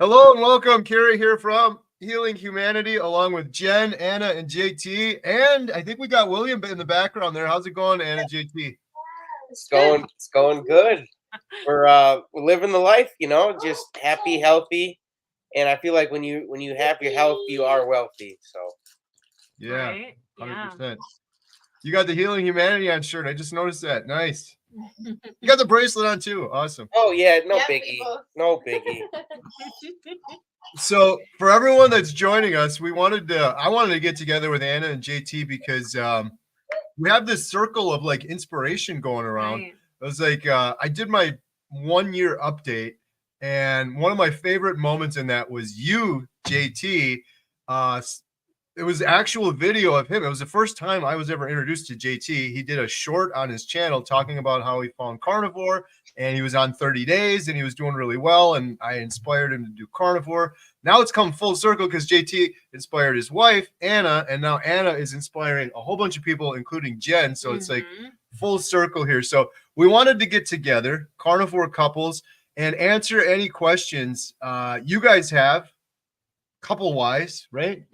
Hello and welcome. Kerry here from Healing Humanity, along with Jen, Anna, and JT. And I think we got William in the background there. How's it going, Anna, JT? It's going good. We're living the life, just happy, healthy. And I feel like when you have your health, you are wealthy. So yeah, right? 100%. Yeah. You got the Healing Humanity on shirt. I just noticed that. Nice. You got the bracelet on too. Awesome. Oh yeah, no biggie. No biggie. So for everyone that's joining us, I wanted to get together with Anna and JT because we have this circle of like inspiration going around. Right. It was like I did my 1-year update, and one of my favorite moments in that was you, JT. It was actual video of him. It was the first time I was ever introduced to JT. He did a short on his channel talking about how he found carnivore, and he was on 30 days and he was doing really well. And I inspired him to do carnivore. Now it's come full circle because JT inspired his wife, Anna, and now Anna is inspiring a whole bunch of people, including Jen. So it's like full circle here. So we wanted to get together, carnivore couples, and answer any questions you guys have. Couple wise, right?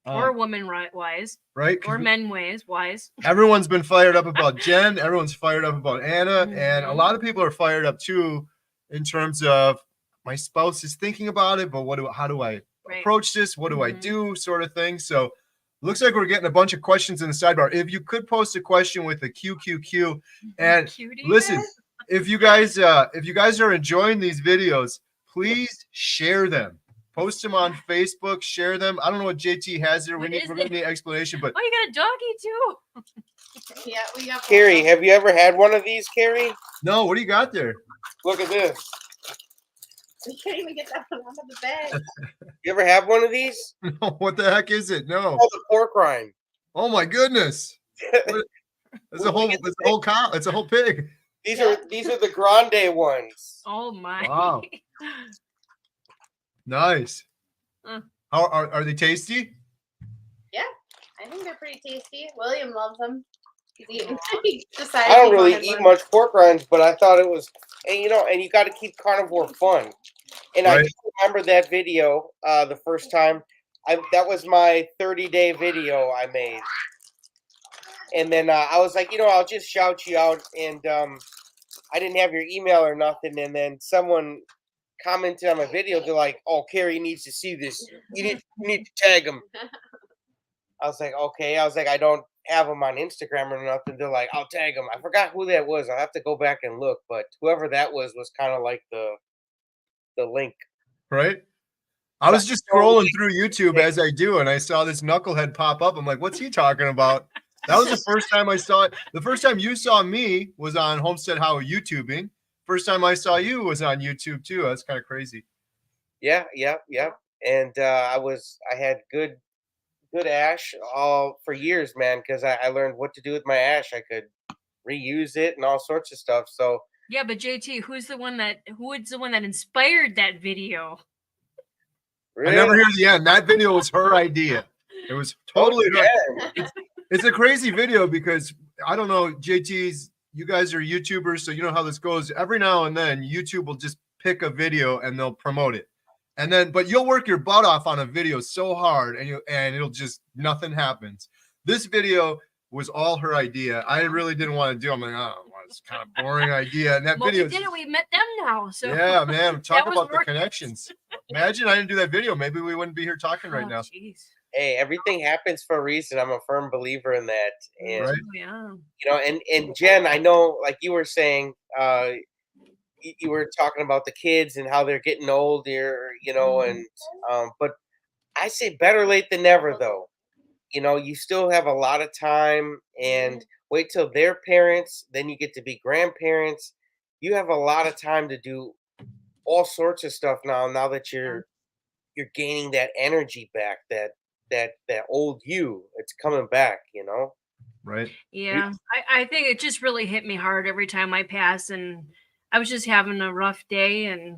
Or woman wise, right? Or men wise. Everyone's been fired up about Jen. Everyone's fired up about Anna, and a lot of people are fired up too, in terms of my spouse is thinking about it, but how do I approach this? What do I do? Sort of thing. So looks like we're getting a bunch of questions in the sidebar. If you could post a question with a QQQ, and listen, if you guys are enjoying these videos, please share them. Post them on Facebook, share them. I don't know what JT has there. We're gonna need explanation, but you got a doggy too. Yeah, we got. Kerry, have you ever had one of these, Kerry? No. What do you got there? Look at this. We can't even get that one out of the bed. You ever have one of these? No. What the heck is it? No. Oh, the pork rind. Oh my goodness. It's a whole cow. It's a whole pig. These are the grande ones. Oh my. Wow. Nice. How are they tasty? Yeah, I think they're pretty tasty. William loves them. He I don't really eat much pork rinds, but I thought it was, and you got to keep carnivore fun. And I do remember that video the first time. That was my 30-day video I made. And then I was like, I'll just shout you out. And I didn't have your email or nothing. And then someone commented on my video. They're like, "Oh, Kerry needs to see this. You need to tag him." I was like, "Okay." I was like, "I don't have him on Instagram or nothing." They're like, "I'll tag him." I forgot who that was. I'll have to go back and look. But whoever that was kind of like the link. Right. I was just scrolling through YouTube as I do, and I saw this knucklehead pop up. I'm like, "What's he talking about?" That was the first time I saw it. The first time you saw me was on Homestead How YouTubing. First time I saw you was on YouTube too. That's kind of crazy. Yeah. And I had good ash all for years, man, because I learned what to do with my ash. I could reuse it and all sorts of stuff. So yeah, but JT, who's the one that inspired that video? Really? I never hear the end. That video was her idea. It was totally her. It's a crazy video because I don't know, JT's. You guys are YouTubers, so you know how this goes. Every now and then, YouTube will just pick a video and they'll promote it, but you'll work your butt off on a video so hard, and it'll just nothing happens. This video was all her idea. I really didn't want to do. I'm like, oh, well, it's kind of boring idea. And that video. We did it. We met them now. So yeah, man, talk about the connections. Imagine I didn't do that video. Maybe we wouldn't be here talking right now. Geez. Hey, everything happens for a reason. I'm a firm believer in that. And, and Jen, I know, like you were saying, you were talking about the kids and how they're getting older, and but I say better late than never, though. You still have a lot of time, and wait till they're parents, then you get to be grandparents. You have a lot of time to do all sorts of stuff now that you're gaining that energy back, that old you. It's coming back, right? Yeah, I think it just really hit me hard every time I pass, and I was just having a rough day, and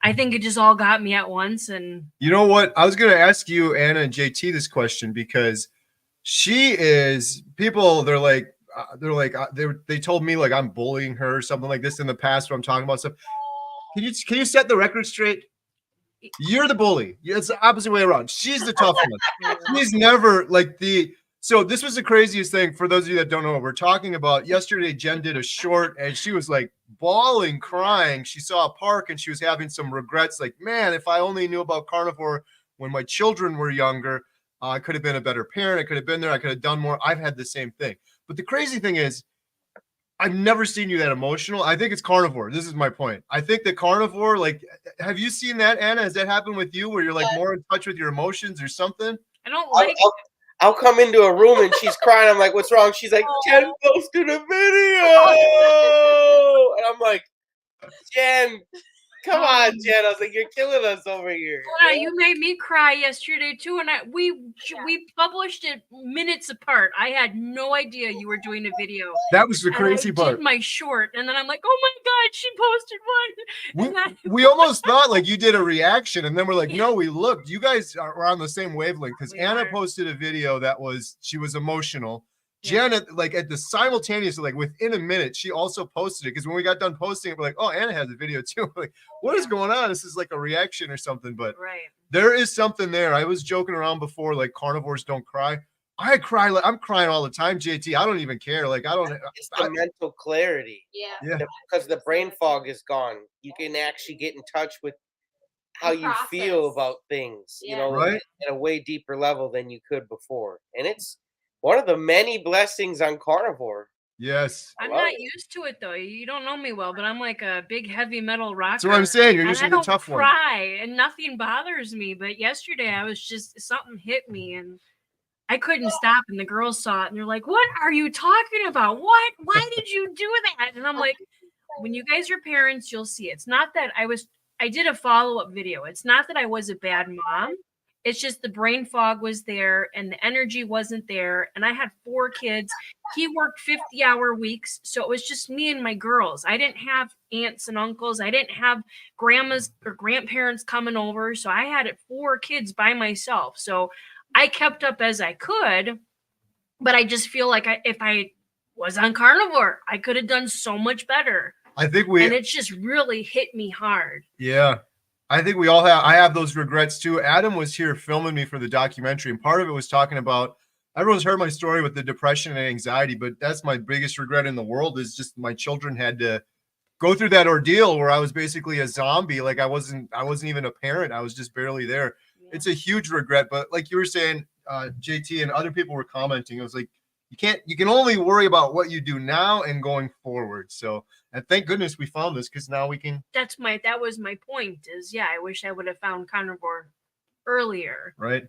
I think it just all got me at once. And you know what, I was going to ask you, Anna and JT, this question because people they told me like I'm bullying her or something like this in the past when I'm talking about stuff. Can you set the record straight? You're the bully. It's the opposite way around. She's the tough one. She's never like the. So this was the craziest thing for those of you that don't know what we're talking about. Yesterday, Jen did a short and she was like bawling, crying. She saw a park and she was having some regrets. Like, man, if I only knew about carnivore when my children were younger, I could have been a better parent. I could have been there. I could have done more. I've had the same thing. But the crazy thing is, I've never seen you that emotional. I think it's carnivore. This is my point. I think the carnivore, like, have you seen that, Anna? Has that happened with you where you're like more in touch with your emotions or something? I don't like I'll come into a room and she's crying. I'm like, what's wrong? She's like, Jen posted a video. And I'm like, Jen, come on, Jen. I was like, you're killing us over here. You made me cry yesterday too, and we published it minutes apart. I had no idea you were doing a video. That was the crazy I part. did my short, and then I'm like, oh my god, she posted one. We almost thought like you did a reaction, and then we're like, no, we looked. You guys are on the same wavelength because Anna posted a video that she was emotional. Janet, like at the simultaneously, like within a minute, she also posted it because when we got done posting it, we're like, oh, Anna has a video too. We're like, what is going on? This is like a reaction or something, but there is something there. I was joking around before, like carnivores don't cry. I cry, like I'm crying all the time, JT. I don't even care. Like it's the mental clarity. Yeah. Because the brain fog is gone. You can actually get in touch with how you feel about things, you know, at a way deeper level than you could before. And it's one of the many blessings on carnivore. Yes. I'm not used to it though. You don't know me well, but I'm like a big heavy metal rocker. That's what I'm saying. You're usually the tough one. I don't cry and nothing bothers me. But yesterday I was just, something hit me and I couldn't stop. And the girls saw it and they're like, what are you talking about? What? Why did you do that? And I'm like, when you guys are parents, you'll see. It's not that I did a follow-up video. It's not that I was a bad mom. It's just the brain fog was there and the energy wasn't there. And I had 4 kids. He worked 50-hour weeks. So it was just me and my girls. I didn't have aunts and uncles. I didn't have grandmas or grandparents coming over. So I had 4 kids by myself. So I kept up as I could. But I just feel like if I was on carnivore, I could have done so much better. And it's just really hit me hard. Yeah. I think we all I have those regrets too. Adam was here filming me for the documentary, and part of it was talking about, everyone's heard my story with the depression and anxiety, but that's my biggest regret in the world is just my children had to go through that ordeal where I was basically a zombie. Like I wasn't even a parent. I was just barely there. Yeah. It's a huge regret. But like you were saying, JT and other people were commenting, it was like, you can only worry about what you do now and going forward. So, and thank goodness we found this because now we can. That was my point is, I wish I would have found carnivore earlier. Right.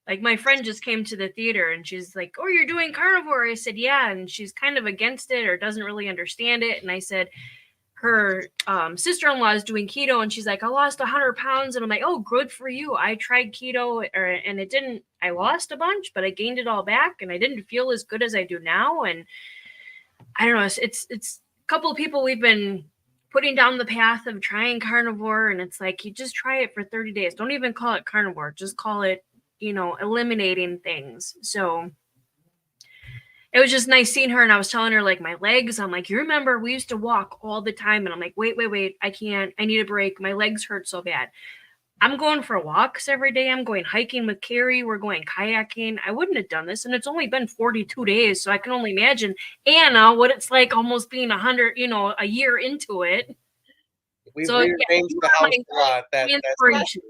Like my friend just came to the theater and she's like, oh, you're doing carnivore. I said, yeah. And she's kind of against it or doesn't really understand it. And I said, her sister-in-law is doing keto and she's like, I lost 100 pounds. And I'm like, oh, good for you. I tried keto and it didn't, I lost a bunch, but I gained it all back and I didn't feel as good as I do now. And I don't know, it's a couple of people we've been putting down the path of trying carnivore. And it's like, you just try it for 30 days. Don't even call it carnivore. Just call it, eliminating things. So it was just nice seeing her. And I was telling her like my legs, I'm like, you remember we used to walk all the time. And I'm like, wait, I can't, I need a break. My legs hurt so bad. I'm going for walks every day. I'm going hiking with Kerry. We're going kayaking. I wouldn't have done this. And it's only been 42 days. So I can only imagine Anna, what it's like almost being 100, a year into it. We've rearranged the house a lot. That's inspiration.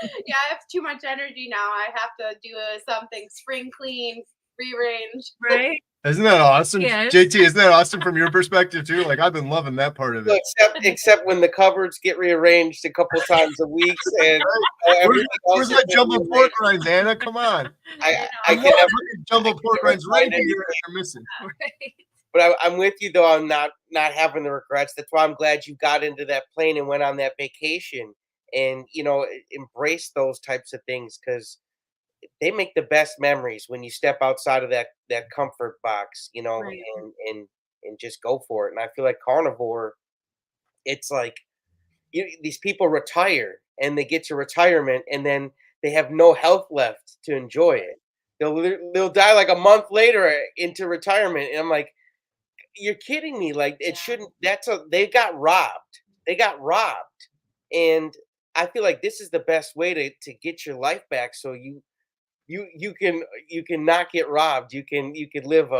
Yeah, I have too much energy now. I have to do something spring clean, rearrange. Right? Isn't that awesome? Yes. JT, isn't that awesome from your perspective too? Like I've been loving that part of it. Except when the cupboards get rearranged a couple times a week and where's my jumbo pork rinds, Anna? Come on. I can never jumbo pork rinds right here that you're missing. Right. But I'm with you though on not having the regrets. That's why I'm glad you got into that plane and went on that vacation and embrace those types of things because they make the best memories when you step outside of that comfort box, right. and just go for it. And I feel like carnivore, it's like these people retire and they get to retirement and then they have no health left to enjoy it. They'll die like a month later into retirement. And I'm like, you're kidding me. Like it shouldn't, they got robbed. they got robbed. And I feel like this is the best way to get your life back, so you can not get robbed. You can live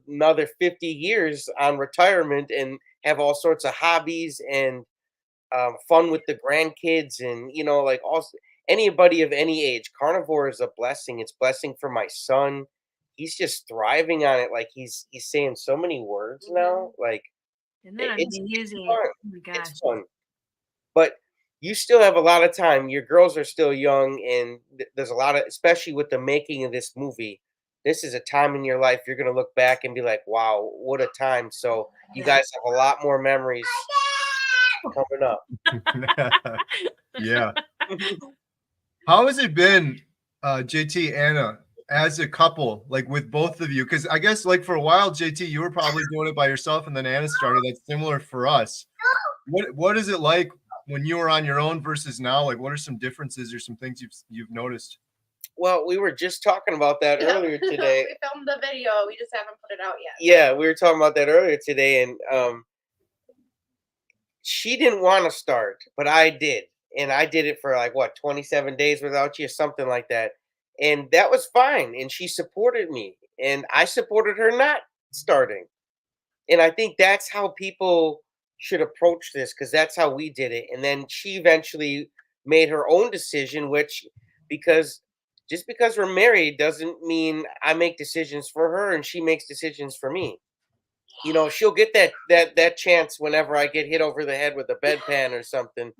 another 50 years on retirement and have all sorts of hobbies and fun with the grandkids, and like also anybody of any age. Carnivore is a blessing. It's blessing for my son. He's just thriving on it. Like he's saying so many words now. Like And then it's amazing. fun. Oh my gosh. It's fun. But you still have a lot of time. Your girls are still young, and there's a lot of, especially with the making of this movie, this is a time in your life you're going to look back and be like, wow, what a time. So you guys have a lot more memories coming up. Yeah. How has it been, JT, Anna, as a couple, like with both of you? Because I guess like for a while, JT, you were probably doing it by yourself, and then Anna started. That's similar for us. What is it like when you were on your own versus now? Like, what are some differences or some things you've noticed? Well, we were just talking about that earlier today. We filmed the video. We just haven't put it out yet. Yeah, we were talking about that earlier today, and she didn't want to start, but I did. And I did it for like 27 days without you, something like that. And that was fine. And she supported me, and I supported her not starting. And I think that's how people should approach this, because that's how we did it. And then she eventually made her own decision, which just because we're married doesn't mean I make decisions for her and she makes decisions for me. She'll get that chance whenever I get hit over the head with a bedpan or something.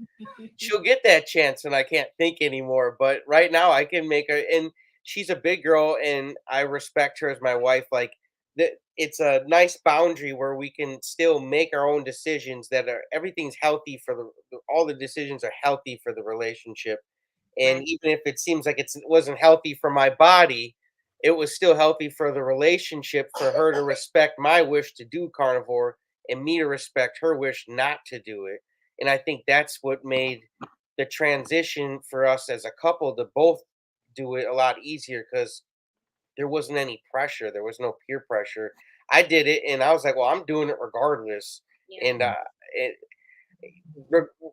She'll get that chance and I can't think anymore. But right now I can make her, and she's a big girl and I respect her as my wife. Like it's a nice boundary where we can still make our own decisions, everything's healthy all the decisions are healthy for the relationship. And Right. even if it seems like it wasn't healthy for my body, it was still healthy for the relationship, for her to respect my wish to do carnivore and me to respect her wish not to do it. And I think that's what made the transition for us as a couple to both do it a lot easier, because there wasn't any pressure. There was no peer pressure. I did it and I was like, well, I'm doing it regardless. Yeah. And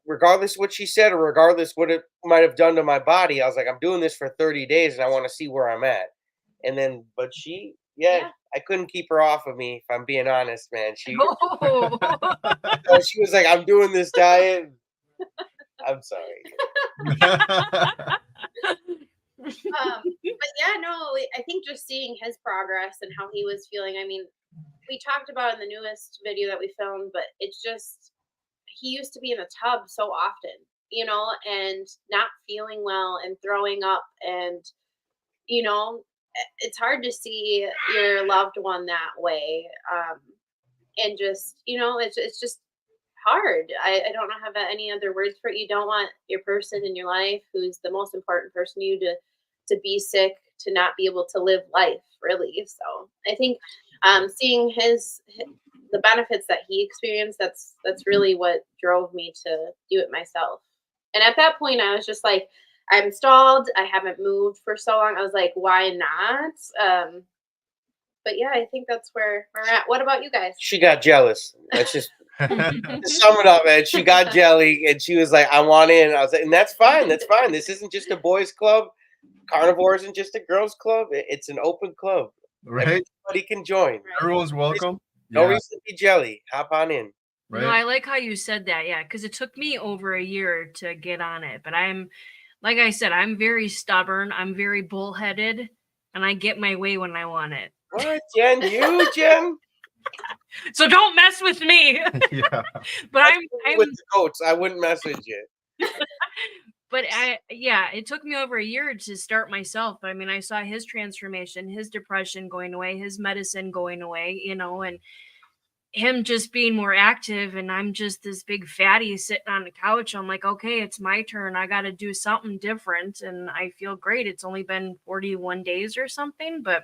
regardless what she said, or regardless what it might have done to my body, I was like, I'm doing this for 30 days and I want to see where I'm at. And then, but I couldn't keep her off of me, if I'm being honest, man. She was like, I'm doing this diet. I'm sorry. But yeah, no, I think just seeing his progress and how he was feeling. I mean, we talked about in the newest video that we filmed, but it's just, he used to be in the tub so often, and not feeling well and throwing up, and it's hard to see your loved one that way, and just it's just hard. I don't have any other words for it. You don't want your person in your life, who's the most important person to you, to be sick, to not be able to live life, really. So I think seeing the benefits that he experienced, that's really what drove me to do it myself. And at that point I was just like, I'm stalled, I haven't moved for so long. I was like, why not? But yeah, I think that's where we're at. What about you guys? She got jealous. That's just to sum it up, man. She got jelly and she was like, I want in. I was like, and that's fine. That's fine. This isn't just a boys' club. Carnivore isn't just a girls' club. It's an open club. Right. Everybody can join. Right. Everyone's welcome. No reason to be jelly. Hop on in. Right. No, I like how you said that. Yeah, because it took me over a year to get on it. But like I said, I'm very stubborn. I'm very bullheaded, and I get my way when I want it. What, Jen? You, Jen? So don't mess with me. Yeah. But I'm with the goats. I wouldn't message you. But it took me over a year to start myself. I mean, I saw his transformation, his depression going away, his medicine going away, and him just being more active, and I'm just this big fatty sitting on the couch. I'm like, okay, it's my turn. I got to do something different, and I feel great. It's only been 41 days or something, but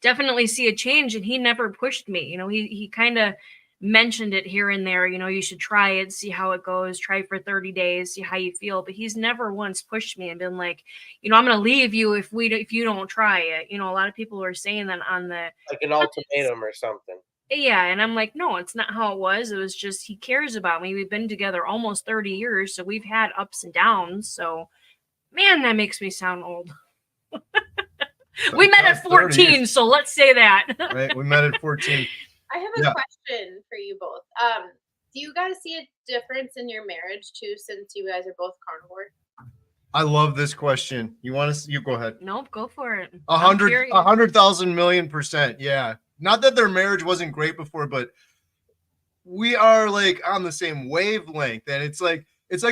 definitely see a change. And he never pushed me. He kind of mentioned it here and there. You should try it, see how it goes, try for 30 days, see how you feel. But he's never once pushed me and been like, I'm going to leave you if you don't try it. A lot of people are saying that on the like an ultimatum or something. Yeah, and I'm like, no, it's not how it was. It was just he cares about me. We've been together almost 30 years, so we've had ups and downs. So, man, that makes me sound old. We met at 14, so let's say that. Right, we met at 14. I have a question for you both. Do you guys see a difference in your marriage too, since you guys are both carnivore? I love this question. You want to? You go ahead. Nope, go for it. 100,000 million %. Yeah. Not that their marriage wasn't great before, but we are like on the same wavelength, and it's like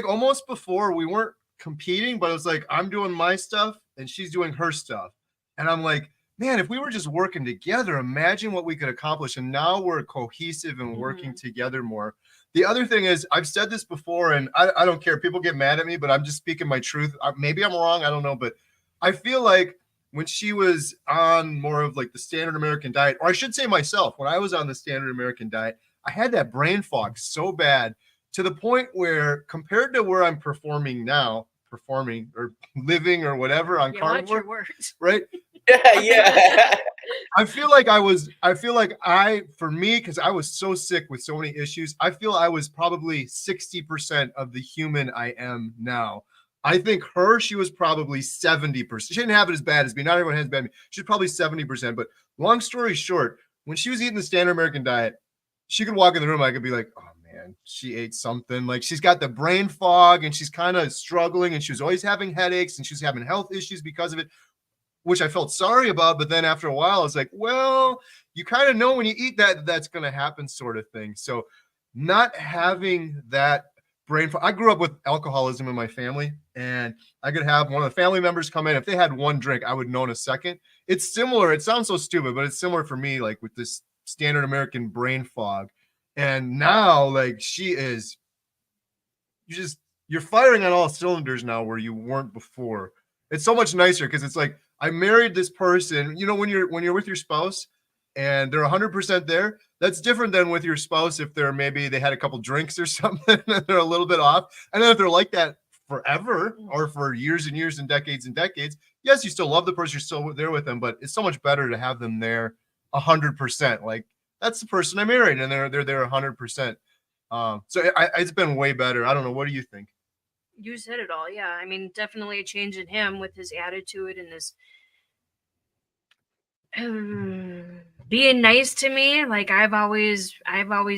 almost before we weren't competing, but it was like I'm doing my stuff and she's doing her stuff, and I'm like, man, if we were just working together, imagine what we could accomplish. And now we're cohesive and working together more. The other thing is, I've said this before, and I don't care. People get mad at me, but I'm just speaking my truth. Maybe I'm wrong. I don't know. But I feel like when she was on more of like the standard American diet, or I should say myself, when I was on the standard American diet, I had that brain fog so bad to the point where compared to where I'm performing now, performing or living or whatever on Carnivore, right? Yeah. I feel like for me, because I was so sick with so many issues, I feel I was probably 60% of the human I am now. I think she was probably 70%. She didn't have it as bad as me. Not everyone has bad as me. She's probably 70%. But long story short, when she was eating the standard American diet, she could walk in the room. I could be like, oh man, she ate something. Like she's got the brain fog and she's kind of struggling, and she was always having headaches and she was having health issues because of it, which I felt sorry about. But then after a while, it's like, well, you kind of know when you eat that's going to happen, sort of thing. So not having that brain fog. I grew up with alcoholism in my family, and I could have one of the family members come in. If they had one drink, I would know in a second. It's similar. It sounds so stupid, but it's similar for me, like with this standard American brain fog. And now, like, you're firing on all cylinders now where you weren't before. It's so much nicer because it's like, I married this person. You know, when you're with your spouse and they're 100% there, that's different than with your spouse if they had a couple drinks or something and they're a little bit off. And then if they're like that forever or for years and years and decades, yes, you still love the person, you're still there with them, but it's so much better to have them there 100%. Like, that's the person I married, and they're there 100%. So it's been way better. I don't know. What do you think? You said it all. Yeah. I mean, definitely a change in him with his attitude and his being nice to me. Like I've always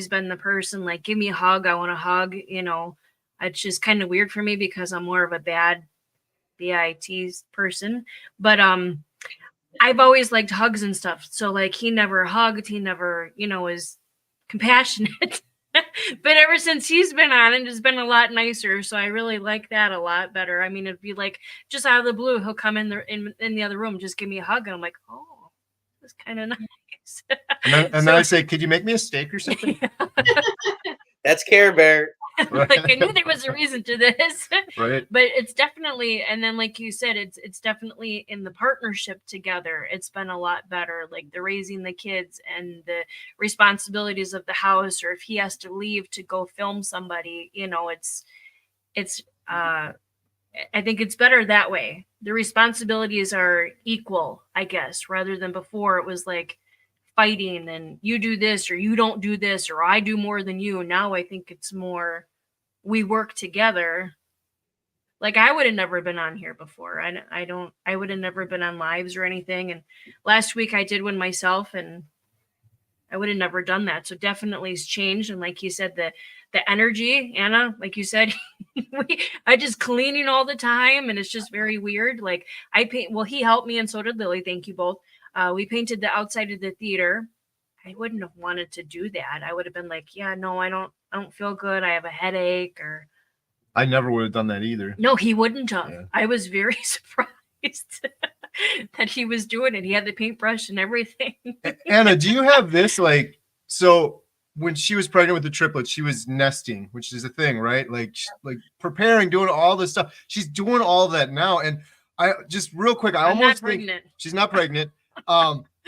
been the person, like, give me a hug. I want a hug. You know, it's just kind of weird for me because I'm more of a bad BIT person, but, I've always liked hugs and stuff. So like he never hugged, he never, was compassionate. But ever since he's been on, it has been a lot nicer. So I really like that a lot better. I mean, it'd be like just out of the blue, he'll come in the other room, just give me a hug, and I'm like, oh, that's kind of nice. And then I say, could you make me a steak or something? That's Care Bear. Like I knew there was a reason to this, right? But it's definitely, and then like you said, it's definitely in the partnership together. It's been a lot better, like the raising the kids and the responsibilities of the house, or if he has to leave to go film somebody, I think it's better that way. The responsibilities are equal, I guess, rather than before it was like fighting and you do this or you don't do this or I do more than you. Now I think it's more we work together. Like I would have never been on here before. I would have never been on lives or anything. And last week I did one myself and I would have never done that. So definitely it's changed. And like you said, the energy, Anna, like you said, I just cleaning all the time and it's just very weird. Like I paint, well, he helped me and so did Lily. Thank you both. We painted the outside of the theater. I wouldn't have wanted to do that. I would have been like, yeah, no, I don't feel good. I have a headache. Or I never would have done that either. No, he wouldn't have. Yeah. I was very surprised that he was doing it. He had the paintbrush and everything. Anna, do you have this? Like, so when she was pregnant with the triplets, she was nesting, which is a thing, right? Like preparing, doing all this stuff. She's doing all that now. And I just real quick, I almost think she's not pregnant.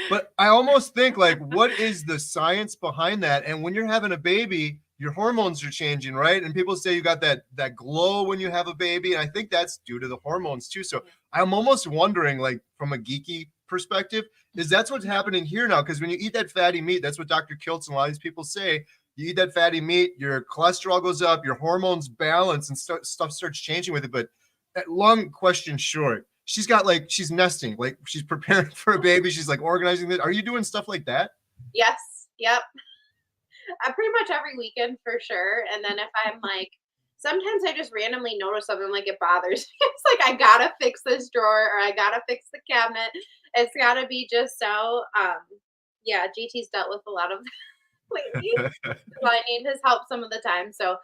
But I almost think like, what is the science behind that? And when you're having a baby, your hormones are changing, right? And people say you got that glow when you have a baby. And I think that's due to the hormones too. So I'm almost wondering, like from a geeky perspective, is that's what's happening here now. Because when you eat that fatty meat, that's what Dr. Kiltz and a lot of these people say. You eat that fatty meat, your cholesterol goes up, your hormones balance, and stuff starts changing with it. But that long question short, she's got like, she's nesting, like she's preparing for a baby. She's like organizing it. Are you doing stuff like that? Yes. Yep. Pretty much every weekend for sure. And then if I'm like, sometimes I just randomly notice something like it bothers me. It's like, I gotta fix this drawer or I gotta fix the cabinet. It's gotta be just so, yeah, GT's dealt with a lot of lately. I need his help some of the time. So,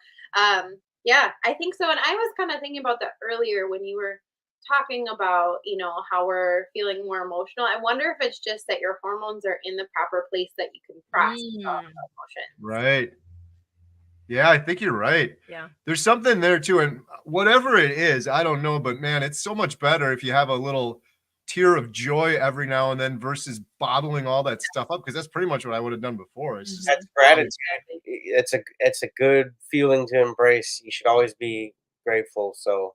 yeah, I think so. And I was kind of thinking about that earlier when you were talking about, you know, how we're feeling more emotional. I wonder if it's just that your hormones are in the proper place that you can process all the emotions. Right. Yeah, I think you're right. Yeah. There's something there too. And whatever it is, I don't know, but man, it's so much better if you have a little tear of joy every now and then versus bottling all that stuff up. Because that's pretty much what I would have done before. It's just, That's gratitude. It's a good feeling to embrace. You should always be grateful. So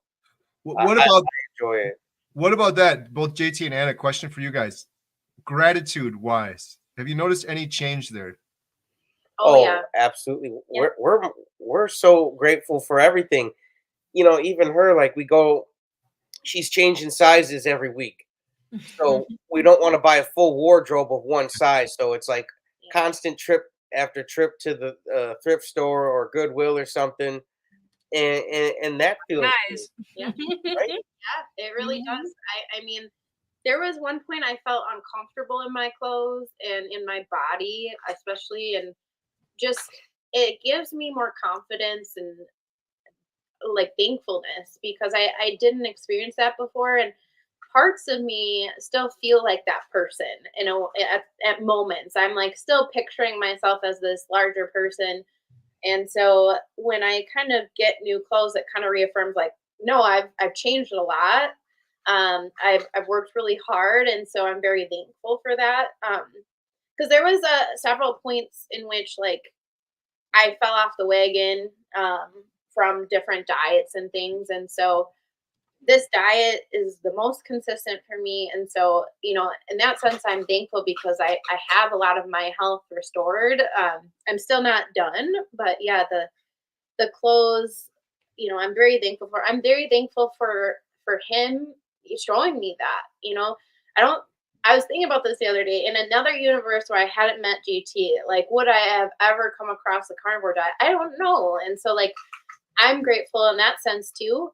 what I about enjoy it. what about that? Both JT and Anna, question for you guys. Gratitude wise, have you noticed any change there? Oh, yeah. Absolutely. Yeah. We're so grateful for everything. You know, even her, like she's changing sizes every week. So we don't want to buy a full wardrobe of one size. So it's like constant trip after trip to the thrift store or Goodwill or something. And that feels Nice. good, right? Yeah, it really does. I mean, there was one point I felt uncomfortable in my clothes and in my body, especially, and just it gives me more confidence and like thankfulness because I didn't experience that before, and parts of me still feel like that person, you know, at moments. I'm like still picturing myself as this larger person. And so when I kind of get new clothes, it kind of reaffirms like, no, I've changed a lot. I've worked really hard, and so I'm very thankful for that. Because there was several points in which like I fell off the wagon from different diets and things, and so this diet is the most consistent for me. And so, you know, in that sense, I'm thankful because I have a lot of my health restored. I'm still not done, but yeah, the clothes, you know, I'm very thankful for. I'm very thankful for him showing me that, you know, I was thinking about this the other day in another universe where I hadn't met GT, like would I have ever come across the carnivore diet? I don't know. And so like, I'm grateful in that sense too.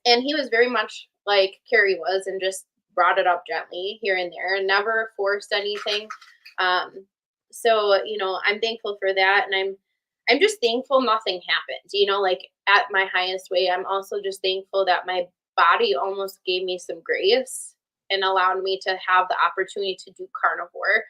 And he was very much like Kerry was and just brought it up gently here and there and never forced anything. So, you know, I'm thankful for that. And I'm just thankful nothing happened, you know, like at my highest way. I'm also just thankful that my body almost gave me some grace and allowed me to have the opportunity to do carnivore.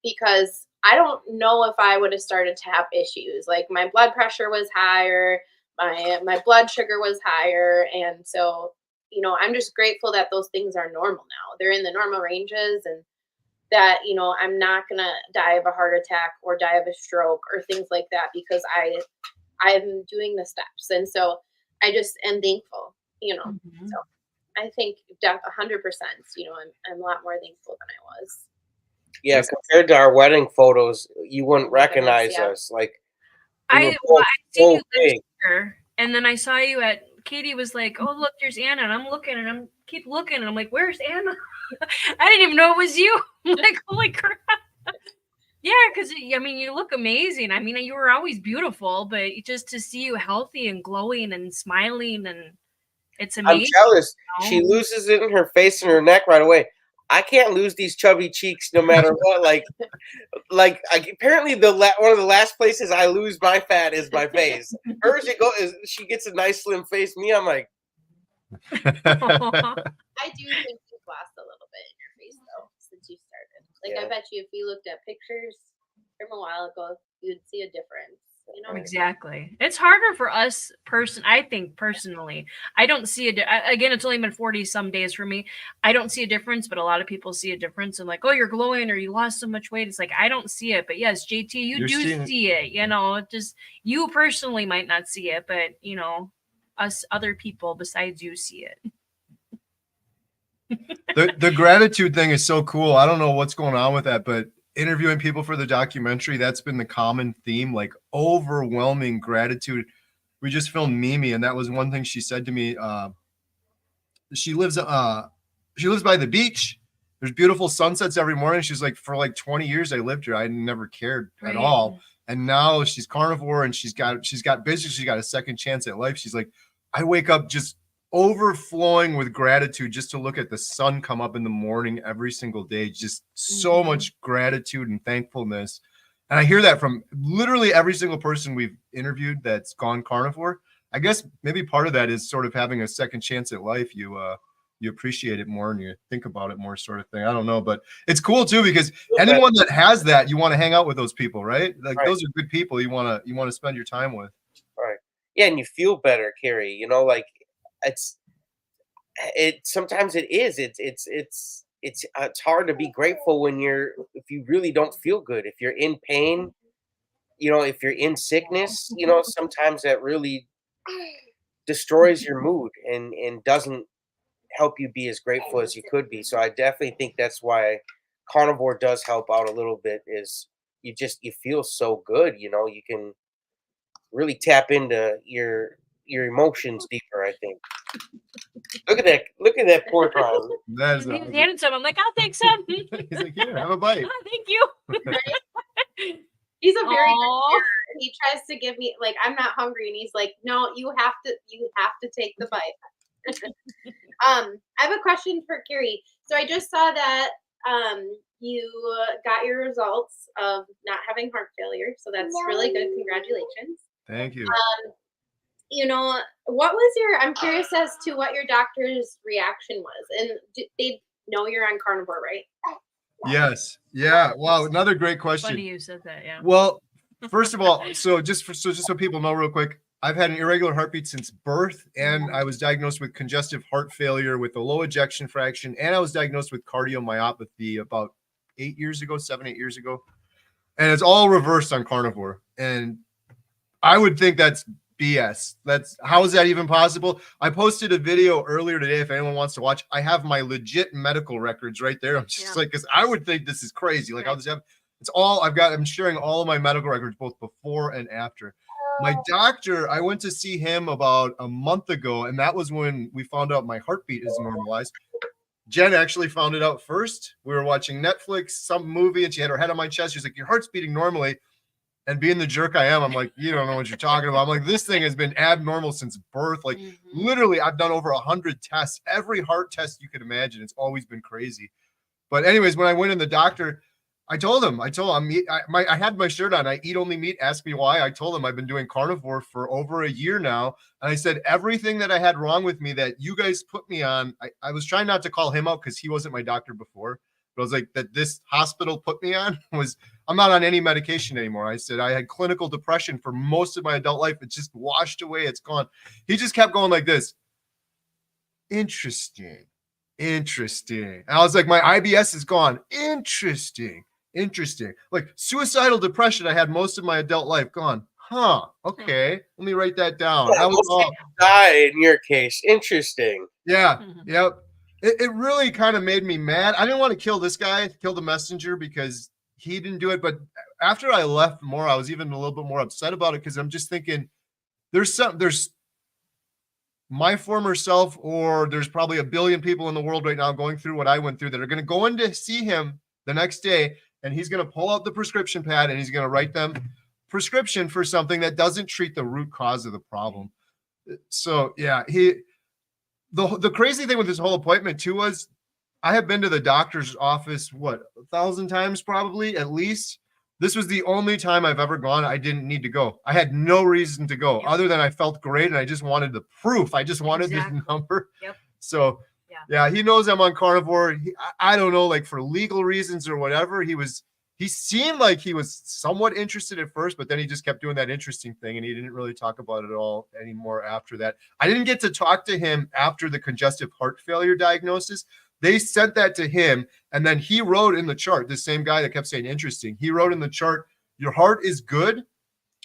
Because I don't know if I would have started to have issues. Like my blood pressure was higher, my blood sugar was higher, and so, you know, I'm just grateful that those things are normal now. They're in the normal ranges, and that, you know, I'm not gonna die of a heart attack or die of a stroke or things like that because I'm doing the steps, and so I just am thankful, you know. So I think 100%, you know, I'm a lot more thankful than I was. Yeah, compared to our wedding photos, you wouldn't recognize yeah. us. Like I seen you last year, and then I saw you at Katie was like, "Oh look, there's Anna," and I'm looking and I'm keep looking and I'm like, "Where's Anna?" I didn't even know it was you. I'm like, holy crap! Yeah, because I mean, you look amazing. I mean, you were always beautiful, but just to see you healthy and glowing and smiling, and it's amazing. I'm jealous. You know? She loses it in her face and her neck right away. I can't lose these chubby cheeks no matter what. Like apparently one of the last places I lose my fat is my face. Hers, she gets a nice slim face. Me, I'm like. I do think you've lost a little bit in your face though since you started. Like I bet you if you looked at pictures from a while ago, you'd see a difference. You know? Exactly. It's harder for us I think personally. I don't see again, it's only been 40 some days for me. I don't see a difference, but a lot of people see a difference and like, oh, you're glowing or you lost so much weight. It's like, I don't see it. But yes, JT, you do see it. You know, just you personally might not see it, but you know, us other people besides you see it. The gratitude thing is so cool. I don't know what's going on with that, but interviewing people for the documentary, that's been the common theme, like overwhelming gratitude. We just filmed Mimi, and that was one thing she said to me. She lives by the beach. There's beautiful sunsets every morning. She's like, for like 20 years I lived here. I never cared at all. And now she's carnivore and she's got business. She's got a second chance at life. She's like, I wake up just overflowing with gratitude just to look at the sun come up in the morning every single day. Just so much gratitude and thankfulness. And I hear that from literally every single person we've interviewed that's gone carnivore. I guess maybe part of that is sort of having a second chance at life. You appreciate it more and you think about it more, sort of thing. I don't know, but it's cool too, because anyone that has that, you want to hang out with those people, right? Like those are good people you want to spend your time with. Right. Yeah, and you feel better, Kerry. You know, like sometimes it is. It's hard to be grateful when if you really don't feel good, if you're in pain, you know, if you're in sickness, you know, sometimes that really destroys your mood and doesn't help you be as grateful as you could be. So I definitely think that's why carnivore does help out a little bit, is you feel so good, you know, you can really tap into your emotions deeper, I think. Look at that poor Brian. He was handing some. I'm like, I'll take some. He's like, here, have a bite. Oh, thank you. He's a very good parent. He tries to give me, like, I'm not hungry, and he's like, no, you have to take the bite. I have a question for Kerry. So I just saw that you got your results of not having heart failure. So that's really good. Congratulations. Thank you. You know, I'm curious as to what your doctor's reaction was. And they know you're on carnivore, right? Yes. Yeah. Wow. Another great question. Funny you said that. Yeah. Well, first of all, so just so people know real quick, I've had an irregular heartbeat since birth, and I was diagnosed with congestive heart failure with a low ejection fraction, and I was diagnosed with cardiomyopathy about 7, 8 years ago. And it's all reversed on carnivore. And I would think that's BS. How is that even possible? I posted a video earlier today. If anyone wants to watch, I have my legit medical records right there. I'm just like, because I would think this is crazy. Like, how does that happen? It's all I've got. I'm sharing all of my medical records, both before and after. My doctor, I went to see him about a month ago, and that was when we found out my heartbeat is normalized. Jen actually found it out first. We were watching Netflix, some movie, and she had her head on my chest. She's like, your heart's beating normally. And being the jerk I am, I'm like, you don't know what you're talking about. I'm like, this thing has been abnormal since birth. Like, literally, I've done over 100 tests. Every heart test you could imagine. It's always been crazy. But anyways, when I went in the doctor, I told him, I had my shirt on. I eat only meat. Ask me why. I told him I've been doing carnivore for over a year now. And I said, everything that I had wrong with me that you guys put me on, I was trying not to call him out because he wasn't my doctor before. But I was like, that this hospital put me on I'm not on any medication anymore. I said, I had clinical depression for most of my adult life. It just washed away. It's gone. He just kept going like this. Interesting. And I was like, my IBS is gone. Interesting. Like suicidal depression, I had most of my adult life, gone. Huh. Okay. Let me write that down. I was die in your case. Interesting. Yeah. Yep. It really kind of made me mad. I didn't want to kill this guy, kill the messenger, because he didn't do it. But after I left more, I was even a little bit more upset about it, because I'm just thinking there's my former self, or there's probably a billion people in the world right now going through what I went through that are going to go in to see him the next day, and he's going to pull out the prescription pad and he's going to write them prescription for something that doesn't treat the root cause of the problem. So yeah, the crazy thing with this whole appointment too was I have been to the doctor's office, 1,000 times probably, at least. This was the only time I've ever gone. I didn't need to go. I had no reason to go other than I felt great and I just wanted the proof. I just wanted the number. Yep. So yeah, he knows I'm on carnivore. I don't know, like for legal reasons or whatever. He seemed like he was somewhat interested at first, but then he just kept doing that interesting thing and he didn't really talk about it all anymore after that. I didn't get to talk to him after the congestive heart failure diagnosis. They sent that to him, and then he wrote in the chart, the same guy that kept saying interesting, he wrote in the chart, your heart is good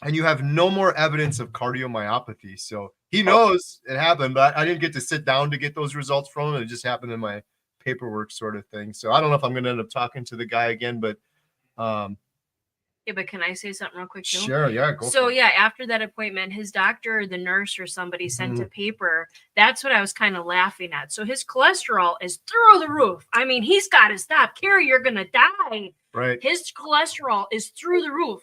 and you have no more evidence of cardiomyopathy. So he knows it happened, but I didn't get to sit down to get those results from him. It just happened in my paperwork sort of thing. So I don't know if I'm going to end up talking to the guy again, but Yeah, but can I say something real quick too? sure, yeah, go So for it. yeah, after that appointment, his doctor or the nurse or somebody sent a Mhm. paper. That's what I was kind of laughing at. So his cholesterol is through the roof. I mean, he's got to stop. Kerry, you're gonna die. Right. His cholesterol is through the roof.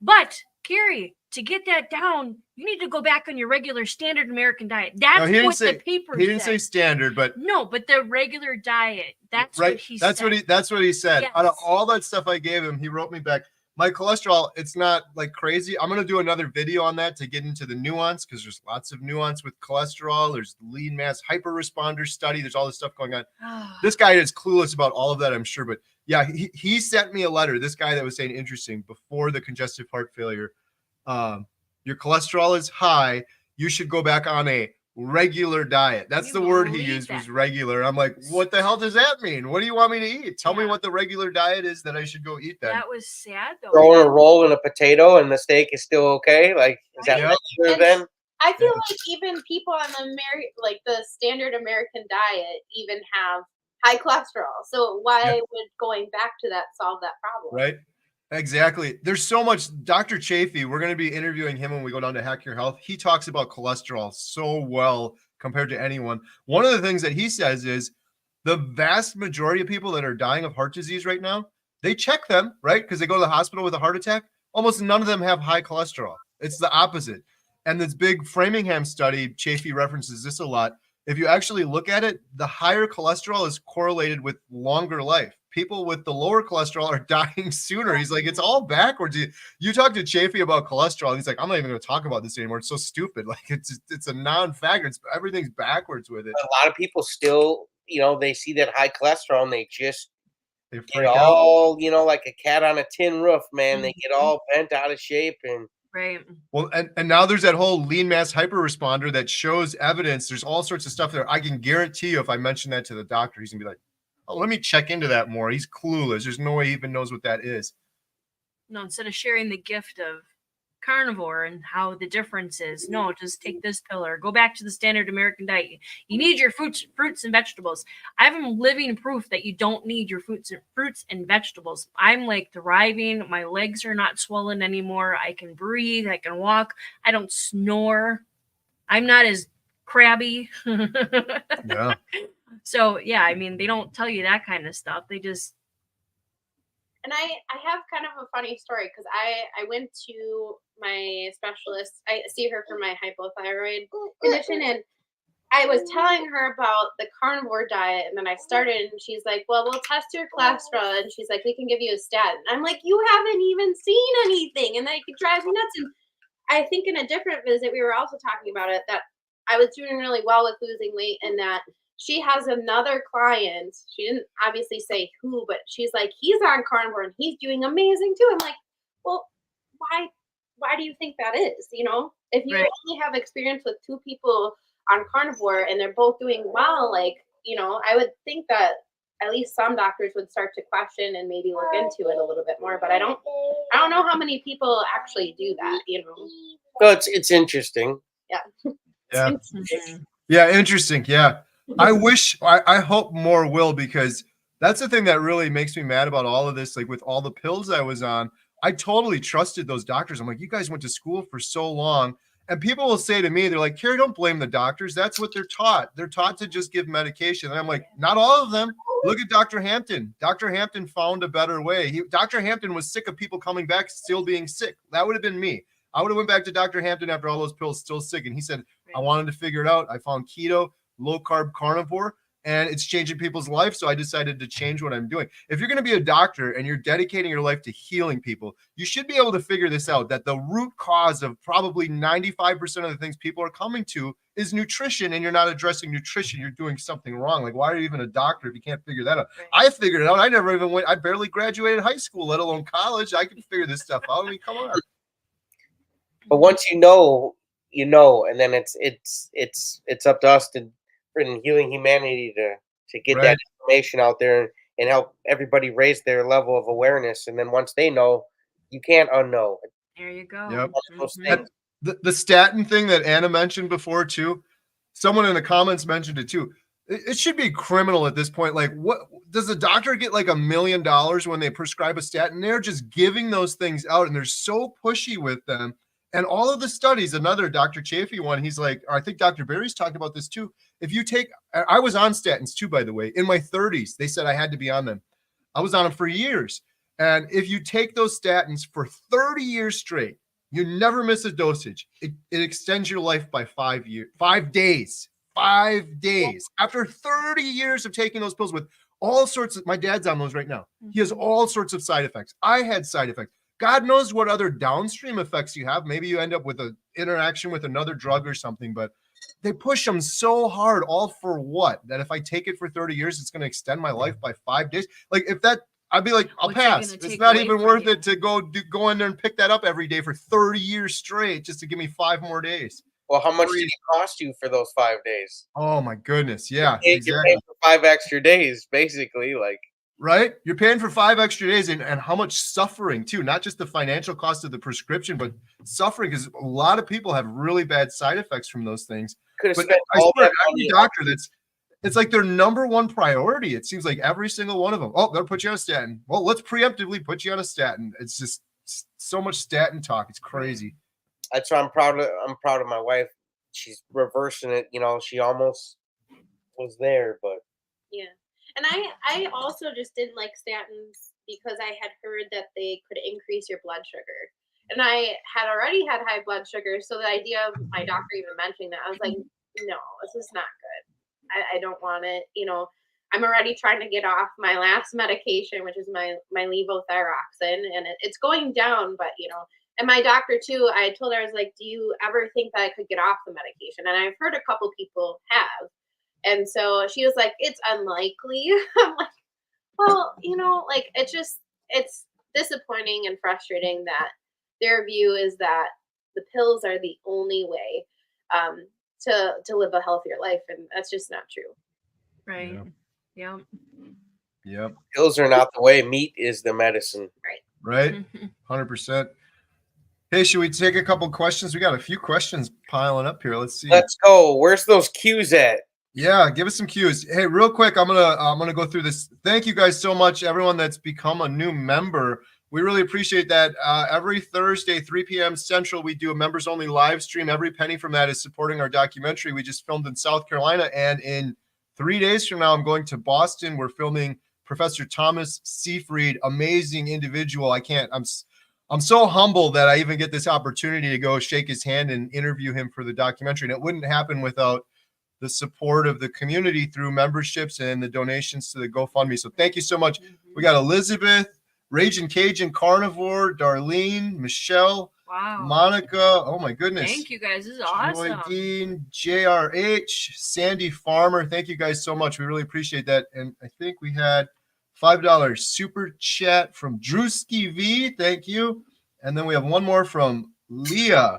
But Kerry, to get that down, you need to go back on your regular standard American diet. That's No, he didn't what say the paper he didn't say said. standard, but No, but the regular diet. That's right. what he said. That's what he said. Out of Yes. all that stuff I gave him, he wrote me back. My cholesterol, it's not like crazy. I'm gonna do another video on that to get into the nuance because there's lots of nuance with cholesterol. There's lean mass hyperresponder study. There's all this stuff going on. This guy is clueless about all of that, I'm sure. But yeah, he sent me a letter. This guy that was saying interesting before the congestive heart failure. Your cholesterol is high. You should go back on a regular diet. That's You the word he believe used that? was regular. I'm like, what the hell does that mean? What do you want me to eat? Tell me Yeah. what the regular diet is that I should go eat then. That was sad though. Throwing a roll in a potato and the steak is still okay. Like, is that Yep. regular And then? I feel like even people on the standard American diet even have high cholesterol. So why would going back to that solve that problem? Right? Exactly. There's so much. Dr. Chafee, we're going to be interviewing him when we go down to Hack Your Health. He talks about cholesterol so well compared to anyone. One of the things that he says is the vast majority of people that are dying of heart disease right now, they check them, right? Because they go to the hospital with a heart attack. Almost none of them have high cholesterol. It's the opposite. And this big Framingham study, Chafee references this a lot. If you actually look at it, the higher cholesterol is correlated with longer life. People with the lower cholesterol are dying sooner. He's like, it's all backwards. You talk to Chafee about cholesterol, and he's like, I'm not even going to talk about this anymore. It's so stupid. Like it's a non-factor. Everything's backwards with it. A lot of people still, they see that high cholesterol and they just They get freak out. all, like a cat on a tin roof, man. They get Mhm. all bent out of shape and Right. Well, and now there's that whole lean mass hyperresponder that shows evidence. There's all sorts of stuff there. I can guarantee you, if I mention that to the doctor, he's gonna be like, "Oh, let me check into that more." He's clueless. There's no way he even knows what that is. No, instead of sharing the gift of carnivore and how the difference is, no, just take this pill or go back to the standard American diet. You need your fruits and vegetables. I have living proof that you don't need your fruits and vegetables. I'm like thriving. My legs are not swollen anymore. I can breathe. I can walk. I don't snore. I'm not as crabby. Yeah. So yeah, I mean, they don't tell you that kind of stuff. They just And I have kind of a funny story because I went to my specialist. I see her for my hypothyroid condition, and I was telling her about the carnivore diet, and then I started, and she's like, "Well, we'll test your cholesterol," and she's like, "We can give you a statin." I'm like, "You haven't even seen anything," and like it drives me nuts. And I think in a different visit, we were also talking about it that I was doing really well with losing weight, and that she has another client. She didn't obviously say who, but she's like, he's on carnivore and he's doing amazing too. I'm like, well, why do you think that is? If you Right. only have experience with two people on carnivore and they're both doing well, like, I would think that at least some doctors would start to question and maybe look into it a little bit more. But I don't know how many people actually do that. well, it's interesting. Yeah. Mhm. Yeah. Interesting. Yeah. I hope more will, because that's the thing that really makes me mad about all of this. Like with all the pills I was on, I totally trusted those doctors. I'm like, you guys went to school for so long. And people will say to me, they're like, Kerry, don't blame the doctors. That's what they're taught. They're taught to just give medication. And I'm like, not all of them. Look at Dr. Hampton. Dr. Hampton found a better way. Dr. Hampton was sick of people coming back still being sick. That would have been me. I would have went back to Dr. Hampton after all those pills, still sick. And he said, I wanted to figure it out. I found keto, low carb carnivore, and it's changing people's life. So I decided to change what I'm doing. If you're going to be a doctor and you're dedicating your life to healing people, you should be able to figure this out, that the root cause of probably 95% of the things people are coming to is nutrition, and you're not addressing nutrition. You're doing something wrong. Like, why are you even a doctor if you can't figure that out? Right. I figured it out. I never even went. I barely graduated high school, let alone college. I can figure this stuff out. I mean, come on. But once you know, and then it's up to us to in healing humanity to get Right. that information out there and help everybody raise their level of awareness. And then once they know, you can't unknow. There you go. Yep. Those Mhm. things. The statin thing that Anna mentioned before too, someone in the comments mentioned it too. It should be criminal at this point. Like, what does the doctor get like $1 million when they prescribe a statin? They're just giving those things out, and they're so pushy with them. And all of the studies, another Dr. Chafee one, he's like, I think Dr. Barry's talked about this too. If you take, I was on statins too, by the way, in my 30s, they said I had to be on them. I was on them for years. And if you take those statins for 30 years straight, you never miss a dosage. It extends your life by 5 years, 5 days. 5 days after 30 years of taking those pills with all sorts of, my dad's on those right now. He has all sorts of side effects. I had side effects. God knows what other downstream effects you have. Maybe you end up with an interaction with another drug or something, but they push them so hard, all for what? That if I take it for 30 years, it's going to extend my life by 5 days. Like if that, I'd be like, I'll pass. It's not even worth it to go in there and pick that up every day for 30 years straight just to give me 5 more days. Well, how much did it cost you for those 5 days? Oh my goodness. Yeah, exactly. You're paying for 5 extra days, basically. Like, right? You're paying for 5 extra days and how much suffering too, not just the financial cost of the prescription, but suffering, because a lot of people have really bad side effects from those things. Could have But spent I all swear, that every money. doctor it's like their number one priority. It seems like every single one of them. Oh, they'll put you on a statin. Well, let's preemptively put you on a statin. It's just so much statin talk. It's crazy. That's why I'm proud of my wife. She's reversing it. You know, she almost was there, but yeah. And I also just didn't like statins because I had heard that they could increase your blood sugar. And I had already had high blood sugar, so the idea of my doctor even mentioning that, I was like, no, this is not good. I don't want it. You know, I'm already trying to get off my last medication, which is my levothyroxine, and it's going down, but you know. And my doctor too, I told her, I was like, do you ever think that I could get off the medication? And I've heard a couple people have. And so she was like, it's unlikely. I'm like, well, you know, like it's disappointing and frustrating that their view is that the pills are the only way to live a healthier life. And that's just not true. Right. Yeah. Yep. Pills are not the way. Meat is the medicine. Right. 100%. Hey, should we take a couple questions? We got a few questions piling up here. Let's see. Let's go. Where's those cues at? Yeah, give us some cues. Hey, real quick, I'm gonna go through this. Thank you guys so much, everyone that's become a new member. We really appreciate that. Every Thursday, 3 p.m. Central, we do a members only live stream. Every penny from that is supporting our documentary we just filmed in South Carolina. And in 3 days from now, I'm going to Boston. We're filming Professor Thomas Seyfried, amazing individual. I'm so humbled that I even get this opportunity to go shake his hand and interview him for the documentary. And it wouldn't happen without the support of the community through memberships and the donations to the GoFundMe. So thank you so much. We got Elizabeth, Raging Cajun, Carnivore, Darlene, Michelle, Wow. Monica. Oh my goodness. Thank you guys. This is awesome. Joy Dean, JRH, Sandy Farmer. Thank you guys so much. We really appreciate that. And I think we had $5 super chat from Drewski V. Thank you. And then we have one more from Leah.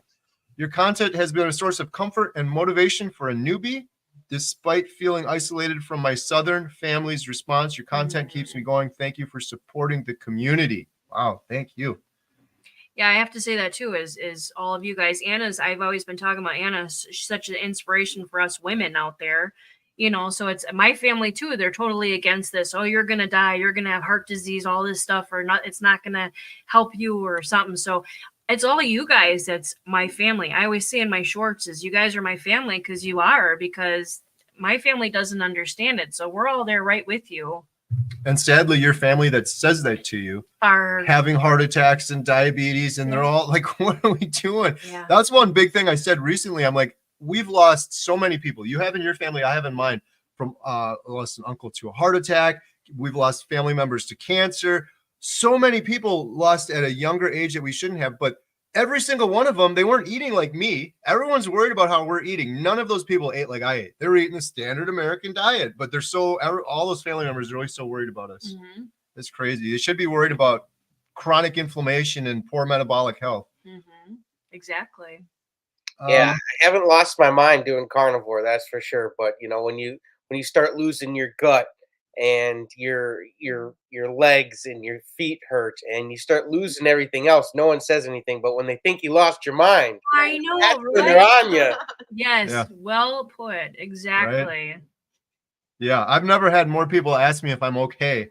Your content has been a source of comfort and motivation for a newbie. Despite feeling isolated from my Southern family's response, your content keeps me going. Thank you for supporting the community. Wow, thank you. Yeah, I have to say that too, is all of you guys. I've always been talking about Anna's such an inspiration for us women out there. You know, so it's my family too. They're totally against this. Oh, you're going to die. You're going to have heart disease, all this stuff, or not. It's not going to help you or something. So it's all you guys. That's my family. I always say in my shorts is you guys are my family because my family doesn't understand it. So we're all there right with you. And sadly, your family that says that to you are having heart attacks and diabetes. And they're all like, what are we doing? Yeah. That's one big thing I said recently. I'm like, we've lost so many people. You have in your family, I have in mine, from lost an uncle to a heart attack. We've lost family members to cancer. So many people lost at a younger age that we shouldn't have. But every single one of them, they weren't eating like me. Everyone's worried about how we're eating. None of those people ate like I ate. They're eating the standard American diet. But all those family members are always so worried about us. Mm-hmm. It's crazy. They should be worried about chronic inflammation and poor metabolic health. Mm-hmm. Exactly. Yeah, I haven't lost my mind doing carnivore, that's for sure. But you know, when you start losing your gut and your legs and your feet hurt and you start losing everything else, no one says anything. But when they think you lost your mind, I know, that's right? when they're on you. Yes, Yeah. well put. Exactly. Right? Yeah, I've never had more people ask me if I'm okay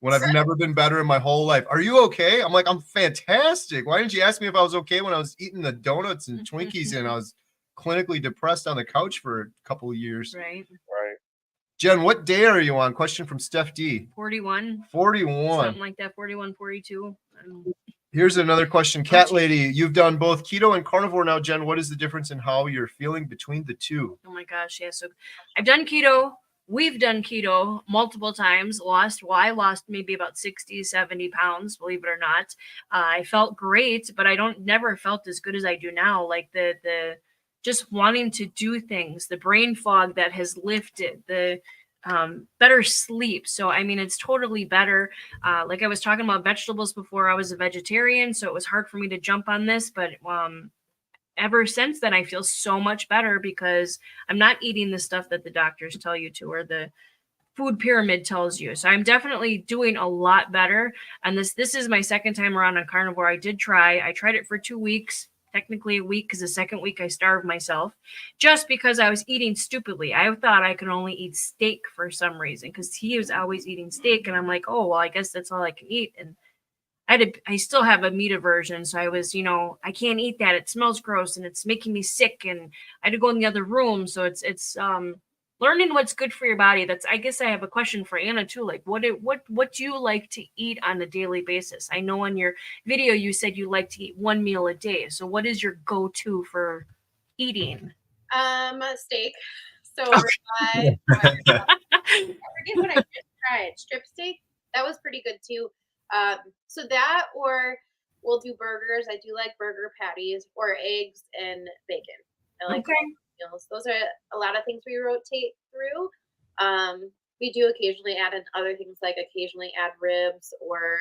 when I've never been better in my whole life. Are you okay? I'm like, I'm fantastic. Why didn't you ask me if I was okay when I was eating the donuts and Twinkies and I was clinically depressed on the couch for a couple of years? Right. Right. Jen, what day are you on? Question from Steph D. 41. 41. Something like that. 41, 42. Here's another question. Cat Lady, you've done both keto and carnivore now, Jen. What is the difference in how you're feeling between the two? Oh my gosh, yeah. So I've done keto. We've done keto multiple times. I lost maybe about 60, 70 pounds, believe it or not. I felt great, but I never felt as good as I do now. Like the just wanting to do things, the brain fog that has lifted, the better sleep. So I mean, it's totally better. Like I was talking about vegetables before, I was a vegetarian, so it was hard for me to jump on this, but ever since then, I feel so much better because I'm not eating the stuff that the doctors tell you to, or the food pyramid tells you. So I'm definitely doing a lot better. And this is my second time around on carnivore. I tried it for 2 weeks, technically a week, because the second week I starved myself just because I was eating stupidly. I thought I could only eat steak for some reason because he was always eating steak. And I'm like, oh, well, I guess that's all I can eat. And I still have a meat aversion. So I was, I can't eat that. It smells gross and it's making me sick. And I had to go in the other room. So it's learning what's good for your body. I guess I have a question for Anna too. Like what do you like to eat on a daily basis? I know in your video, you said you like to eat 1 meal a day. So what is your go-to for eating? Steak. So I forget what I just tried. Strip steak. That was pretty good too. So that, or we'll do burgers. I do like burger patties, or eggs and bacon. I like meals. Those are a lot of things we rotate through. We do occasionally add in other things, like occasionally add ribs, or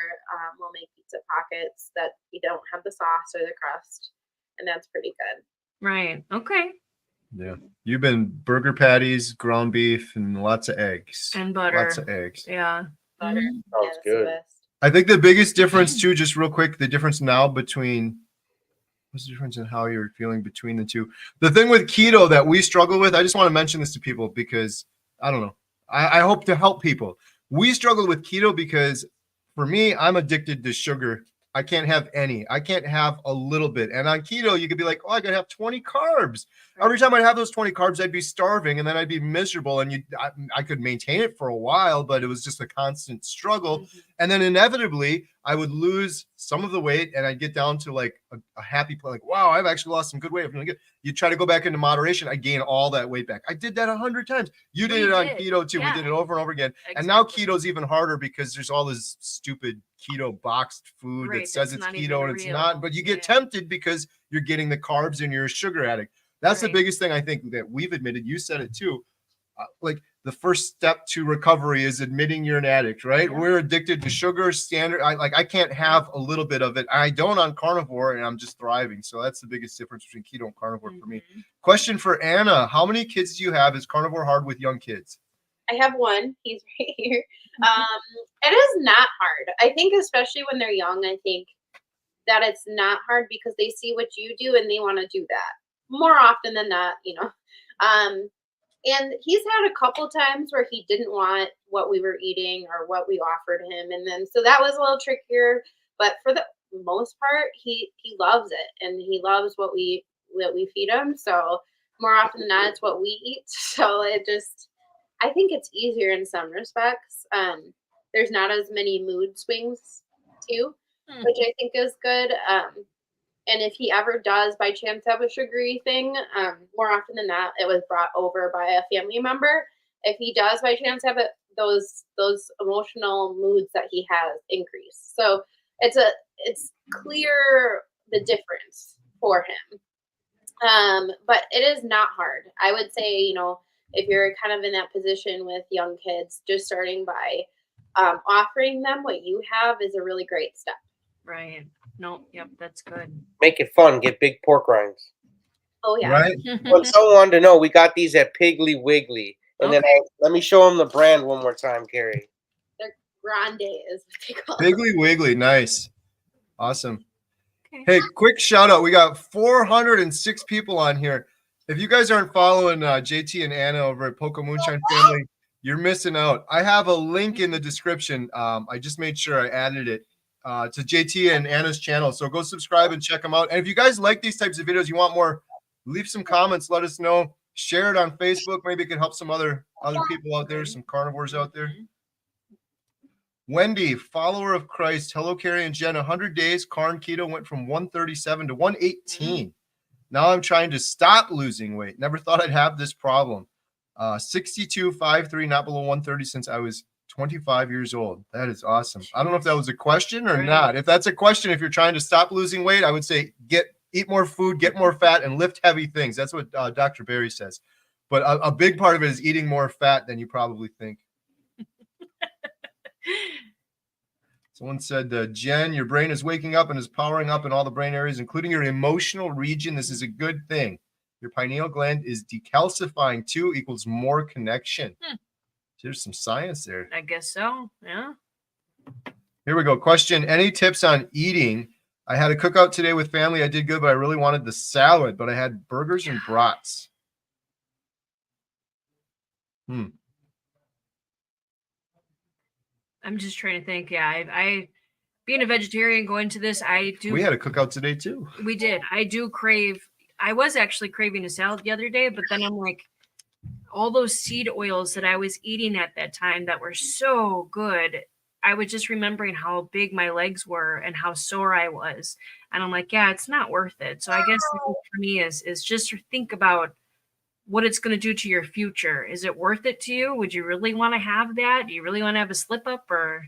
we'll make pizza pockets that you don't have the sauce or the crust, and that's pretty good. Right. Okay. Yeah. You've been burger patties, ground beef, and lots of eggs. And butter. Lots of eggs. Yeah. Butter. Sounds good. I think the biggest difference too, just real quick, the difference now between what's the difference in how you're feeling between the two? The thing with keto that we struggle with, I just want to mention this to people because I don't know. I hope to help people. We struggle with keto because for me, I'm addicted to sugar. I can't have any. I can't have a little bit. And on keto, you could be like, oh, I could have 20 carbs. Every time I'd have those 20 carbs, I'd be starving and then I'd be miserable. And I could maintain it for a while, but it was just a constant struggle. Mm-hmm. And then inevitably, I would lose some of the weight and I'd get down to like a happy place. Like, wow, I've actually lost some good weight. I'm feeling good. You try to go back into moderation, I gain all that weight back. I did that 100 times. You did it on keto too. Yeah. We did it over and over again. Exactly. And now keto's even harder because there's all this stupid keto boxed food that says it's keto and it's not, but you get tempted because you're getting the carbs and you're a sugar addict. That's the biggest thing I think that we've admitted. You said it too. Like the first step to recovery is admitting you're an addict, right? Yeah. We're addicted to sugar standard. I can't have a little bit of it. I don't on carnivore and I'm just thriving. So that's the biggest difference between keto and carnivore for me. Question for Anna. How many kids do you have? Is carnivore hard with young kids? I have one. He's right here. It is not hard. I think especially when they're young, I think that it's not hard because they see what you do and they want to do that more often than not, and he's had a couple times where he didn't want what we were eating or what we offered him. And then, so that was a little trickier, but for the most part, he loves it and he loves what we feed him. So more often than not, it's what we eat. So I think it's easier in some respects. There's not as many mood swings too, which I think is good. And if he ever does by chance have a sugary thing, more often than not, it was brought over by a family member. If he does by chance have it, those emotional moods that he has increase. So it's clear the difference for him. But it is not hard. I would say, if you're kind of in that position with young kids, just starting by offering them what you have is a really great step. Right. No, yep, that's good. Make it fun. Get big pork rinds. Oh, yeah. Right? When someone wanted to know, we got these at Piggly Wiggly. And then let me show them the brand one more time, Kerry. They're Grande is what they call Piggly Wiggly. Nice. Awesome. Hey, quick shout out. We got 406 people on here. If you guys aren't following JT and Anna over at Poco Moonshine Family, You're missing out. I have a link in the description. I just made sure I added it to JT and Anna's channel. So go subscribe and check them out. And if you guys like these types of videos, you want more, leave some comments. Let us know. Share it on Facebook. Maybe it can help some other people out there, some carnivores out there. Wendy, follower of Christ. Hello, Kerry and Jen. 100 days, carn keto went from 137 to 118. Now I'm trying to stop losing weight. Never thought I'd have this problem. 62, 5'3", not below 130 since I was 25 years old. That is awesome. I don't know if that was a question or not. If that's a question, if you're trying to stop losing weight, I would say eat more food, get more fat, and lift heavy things. That's what Dr. Barry says. But a big part of it is eating more fat than you probably think. Someone said, Jen, your brain is waking up and is powering up in all the brain areas, including your emotional region. This is a good thing. Your pineal gland is decalcifying too, equals more connection. There's some science there. I guess so. Yeah. Here we go. Question. Any tips on eating? I had a cookout today with family. I did good, but I really wanted the salad, but I had burgers and brats. I'm just trying to think. Yeah, I being a vegetarian going to this, I do. We had a cookout today too. We did. I do crave. I was actually craving a salad the other day, but then I'm like, all those seed oils that I was eating at that time that were so good. I was just remembering how big my legs were and how sore I was. And I'm like, yeah, it's not worth it. So I guess for me is just to think about what it's going to do to your future. Is it worth it to you? Would you really want to have that? Do you really want to have a slip up, or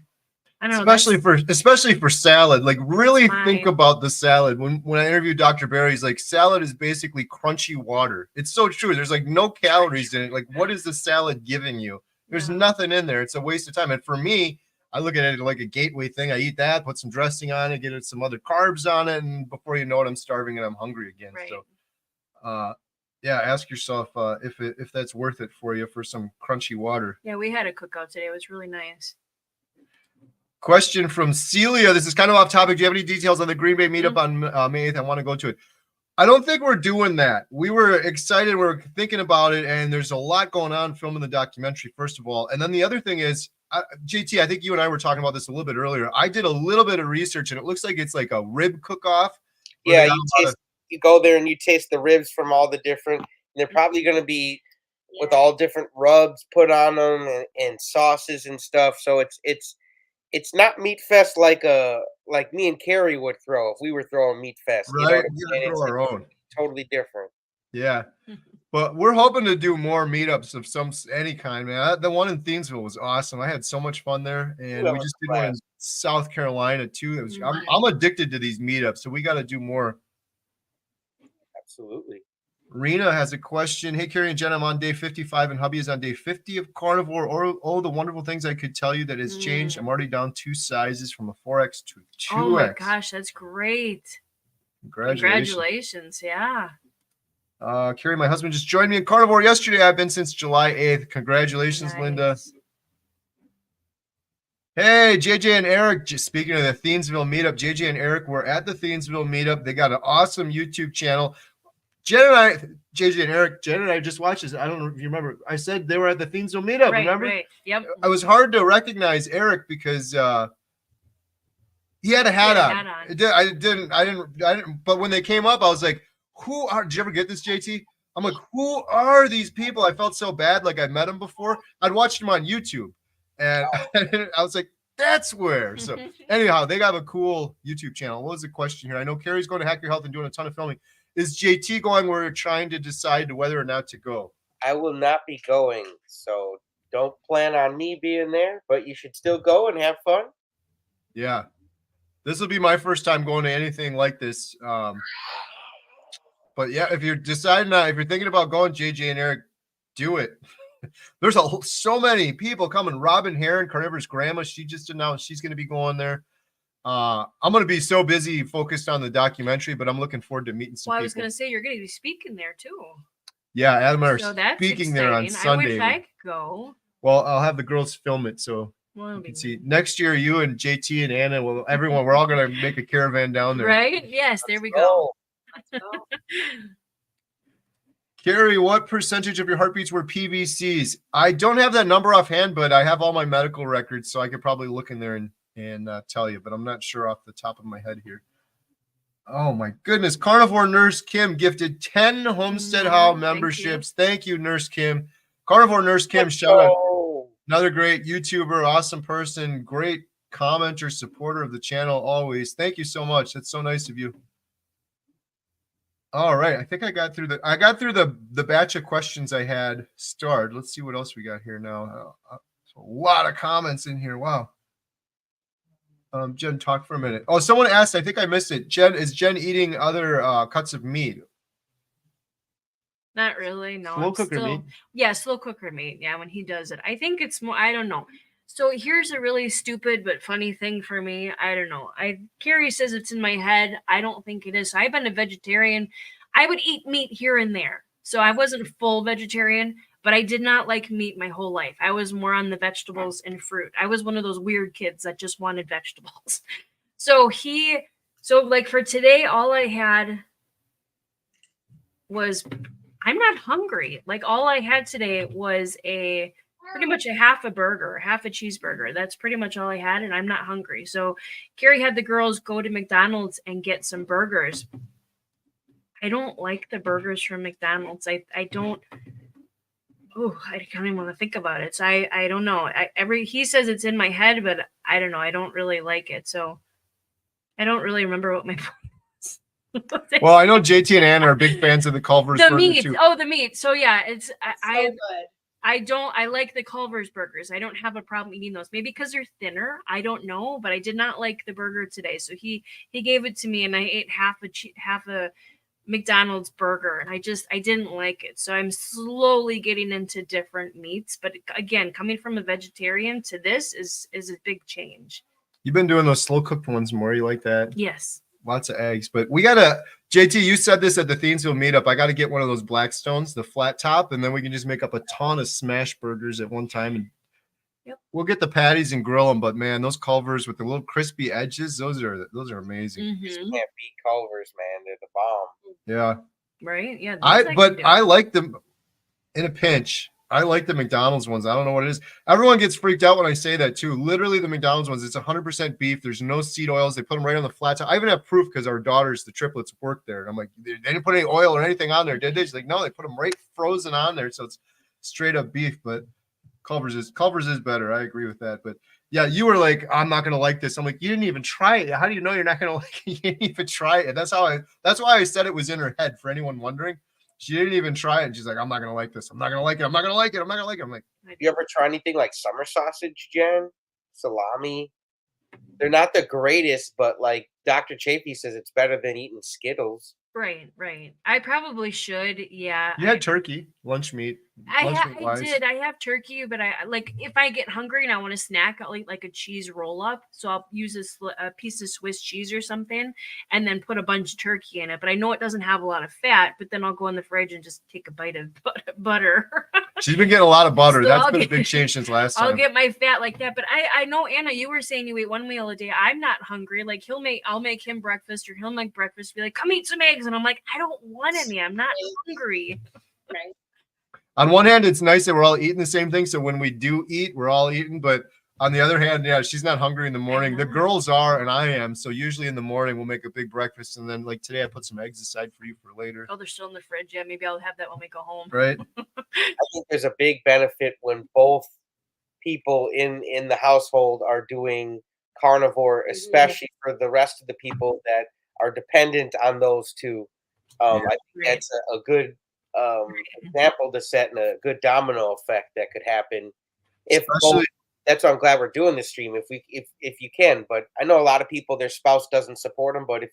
I don't know? Especially for salad. Like really think about the salad. When I interviewed Dr. Barry, he's like, salad is basically crunchy water. It's so true. There's like no calories in it. Like, what is the salad giving you? There's nothing in there. It's a waste of time. And for me, I look at it like a gateway thing. I eat that, put some dressing on it, get some other carbs on it, and before you know it, I'm starving and I'm hungry again. Right. So yeah, ask yourself if that's worth it for you for some crunchy water. Yeah, we had a cookout today. It was really nice. Question from Celia. This is kind of off topic. Do you have any details on the Green Bay meetup on May 8th? I want to go to it. I don't think we're doing that. We were excited. We're thinking about it, and there's a lot going on filming the documentary, first of all. And then the other thing is, JT, I think you and I were talking about this a little bit earlier. I did a little bit of research, and it looks like it's like a rib cook-off. Yeah, you go there and you taste the ribs from all the different, and they're probably going to be with all different rubs put on them and sauces and stuff. So it's not meat fest like me and Kerry would throw if we were throwing meat fest. Right, you know throw our own. Totally different. Yeah, but we're hoping to do more meetups of any kind, man. The one in Thiensville was awesome. I had so much fun there, and we just did one in South Carolina too. That was I'm addicted to these meetups, so we got to do more. Absolutely. Rena has a question. Hey, Kerry and Jen, I'm on day 55 and hubby is on day 50 of carnivore. Oh, the wonderful things I could tell you that has changed. I'm already down 2 sizes from a 4X to a 2X. Oh my gosh, that's great. Congratulations. Yeah. Kerry, my husband just joined me in carnivore yesterday. I've been since July 8th. Congratulations, nice. Linda. Hey, JJ and Eric, just speaking of the Thiensville meetup, JJ and Eric were at the Thiensville meetup. They got an awesome YouTube channel. JJ and Eric, Jen and I just watched this. I don't know if you remember. I said they were at the Thiensville meetup, remember? Right. Yep. It was hard to recognize Eric because he had a hat on. I didn't. But when they came up, I was like, did you ever get this, JT? I'm like, who are these people? I felt so bad, like I met them before. I'd watched them on YouTube. And I was like, that's where. So anyhow, they got a cool YouTube channel. What was the question here? I know Kerry's going to Hack Your Health and doing a ton of filming. Is JT going? We're trying to decide whether or not to go. I will not be going. So don't plan on me being there, but you should still go and have fun. Yeah. This will be my first time going to anything like this. But yeah, if you're deciding, if you're thinking about going, JJ and Eric, do it. There's so many people coming. Robin Heron, Carnivore's grandma, she just announced she's going to be going there. I'm going to be so busy focused on the documentary, but I'm looking forward to meeting some people. I was going to say, you're going to be speaking there too. Yeah, Adam and I are speaking there on Sunday. I wish I could go. Well, I'll have the girls film it so you can see. Next year, you and JT and Anna, we're all going to make a caravan down there. Right? Yes, there we go. Let's go. Kerry, what percentage of your heartbeats were PVCs? I don't have that number offhand, but I have all my medical records, so I could probably look in there and tell you, but I'm not sure off the top of my head here. Oh my goodness. Carnivore Nurse Kim gifted 10 Homestead How memberships. Thank you, Nurse Kim. Carnivore Nurse Kim, shout out. Another great YouTuber, awesome person, great commenter, supporter of the channel always. Thank you so much. That's so nice of you. All right, I think I got through the batch of questions I had started. Let's see what else we got here now. A lot of comments in here. Wow. Jen, talk for a minute. Oh, someone asked, I think I missed it. Jen, is Jen eating other cuts of meat? Not really. No. Slow cooker meat? Yeah, slow cooker meat. Yeah, when he does it. I think it's more, I don't know. So here's a really stupid but funny thing for me. I don't know. Kerry says it's in my head. I don't think it is. So I've been a vegetarian. I would eat meat here and there. So I wasn't a full vegetarian, but I did not like meat my whole life. I was more on the vegetables and fruit. I was one of those weird kids that just wanted vegetables. So like for today, all I had was, I'm not hungry. Like all I had today was pretty much a half a burger, half a cheeseburger. That's pretty much all I had, and I'm not hungry. So Kerry had the girls go to McDonald's and get some burgers. I don't like the burgers from McDonald's. I don't. Oh, I can't even want to think about it. So I don't know. He says it's in my head, but I don't know. I don't really like it. So I don't really remember what my point is. Well, I know JT and Ann are big fans of the Culver's the burger meat. too. Oh, the meat. So yeah, it's Good. I like the Culver's burgers. I don't have a problem eating those. Maybe because they're thinner. I don't know, but I did not like the burger today. So he gave it to me, and I ate half a McDonald's burger, and I didn't like it. So I'm slowly getting into different meats. But again, coming from a vegetarian to this is a big change. You've been doing those slow cooked ones more. You like that? Yes. Lots of eggs, but we gotta. JT, you said this at the Thiensville meetup. I got to get one of those Blackstones, the flat top, and then we can just make up a ton of smash burgers at one time. And we'll get the patties and grill them. But man, those Culvers with the little crispy edges, those are amazing. You just can't beat Culvers, man. They're the bomb. Yeah. Right. Yeah. I like them in a pinch. I like the McDonald's ones. I don't know what it is. Everyone gets freaked out when I say that too. Literally, the McDonald's ones, it's 100% beef. There's no seed oils. They put them right on the flat top. I even have proof because our daughters, the triplets, work there. And I'm like, they didn't put any oil or anything on there, did they? She's like, no, they put them right frozen on there. So it's straight up beef. But Culver's is better. I agree with that. But yeah, you were like, I'm not going to like this. I'm like, you didn't even try it. How do you know you're not going to like it? You didn't even try it. That's why I said it was in her head, for anyone wondering. She didn't even try it. And she's like, I'm not going to like this. I'm not going to like it. I'm not going to like it. I'm not going to like it. I'm like, you ever try anything like summer sausage, Jen? Salami? They're not the greatest, but like Dr. Chafee says it's better than eating Skittles. Right. I probably should. Yeah. You had turkey, lunch meat. I did. I have turkey, but I like if I get hungry and I want to snack, I'll eat like a cheese roll up. So I'll use a piece of Swiss cheese or something, and then put a bunch of turkey in it. But I know it doesn't have a lot of fat. But then I'll go in the fridge and just take a bite of butter. She's been getting a lot of butter. So That's been a big change since last time. I'll get my fat like that. But I know, Anna, you were saying you eat one meal a day. I'm not hungry. Like I'll make him breakfast, or he'll make breakfast. Be like, come eat some eggs, and I'm like, I don't want any. I'm not hungry. Right. On one hand, it's nice that we're all eating the same thing. So when we do eat, we're all eating. But on the other hand, yeah, she's not hungry in the morning. The girls are, and I am. So usually in the morning, we'll make a big breakfast. And then like today, I put some eggs aside for you for later. Oh, they're still in the fridge. Yeah, maybe I'll have that when we go home. Right. I think there's a big benefit when both people in the household are doing carnivore, especially for the rest of the people that are dependent on those two. I think that's a good example to set, and a good domino effect that could happen. That's why I'm glad we're doing this stream. If you can, but I know a lot of people, their spouse doesn't support them. But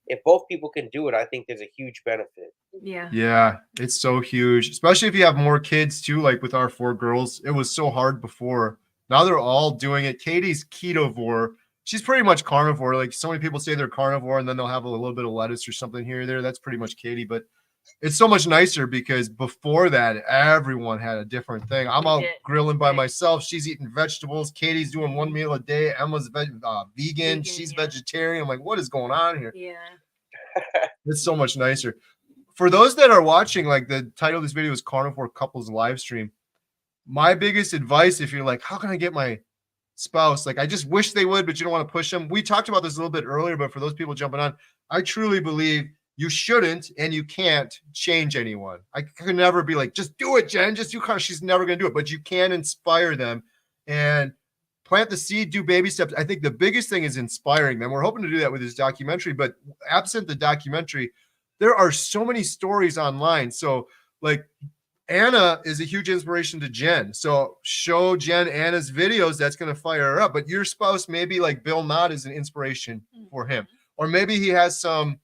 if both people can do it, I think there's a huge benefit. Yeah, it's so huge, especially if you have more kids too. Like with our 4 girls, it was so hard before. Now they're all doing it. Katie's ketovore. She's pretty much carnivore. Like so many people say they're carnivore, and then they'll have a little bit of lettuce or something here or there. That's pretty much Katie, but it's so much nicer because before that, everyone had a different thing. I'm out grilling by myself. She's eating vegetables. Katie's doing 1 meal a day. Emma's vegan. She's vegetarian. I'm like, what is going on here? Yeah. It's so much nicer. for those that are watching, like the title of this video is Carnivore Couples Livestream. My biggest advice, if you're like, how can I get my spouse? Like, I just wish they would, but you don't want to push them. We talked about this a little bit earlier, but for those people jumping on, I truly believe you shouldn't and you can't change anyone. I could never be like, just do it, Jen. Just do it. She's never going to do it, but you can inspire them and plant the seed, do baby steps. I think the biggest thing is inspiring them. We're hoping to do that with this documentary, but absent the documentary, there are so many stories online. So like Anna is a huge inspiration to Jen. So show Jen Anna's videos. That's going to fire her up. But your spouse, maybe like Bill Knott is an inspiration for him. Or maybe he has some,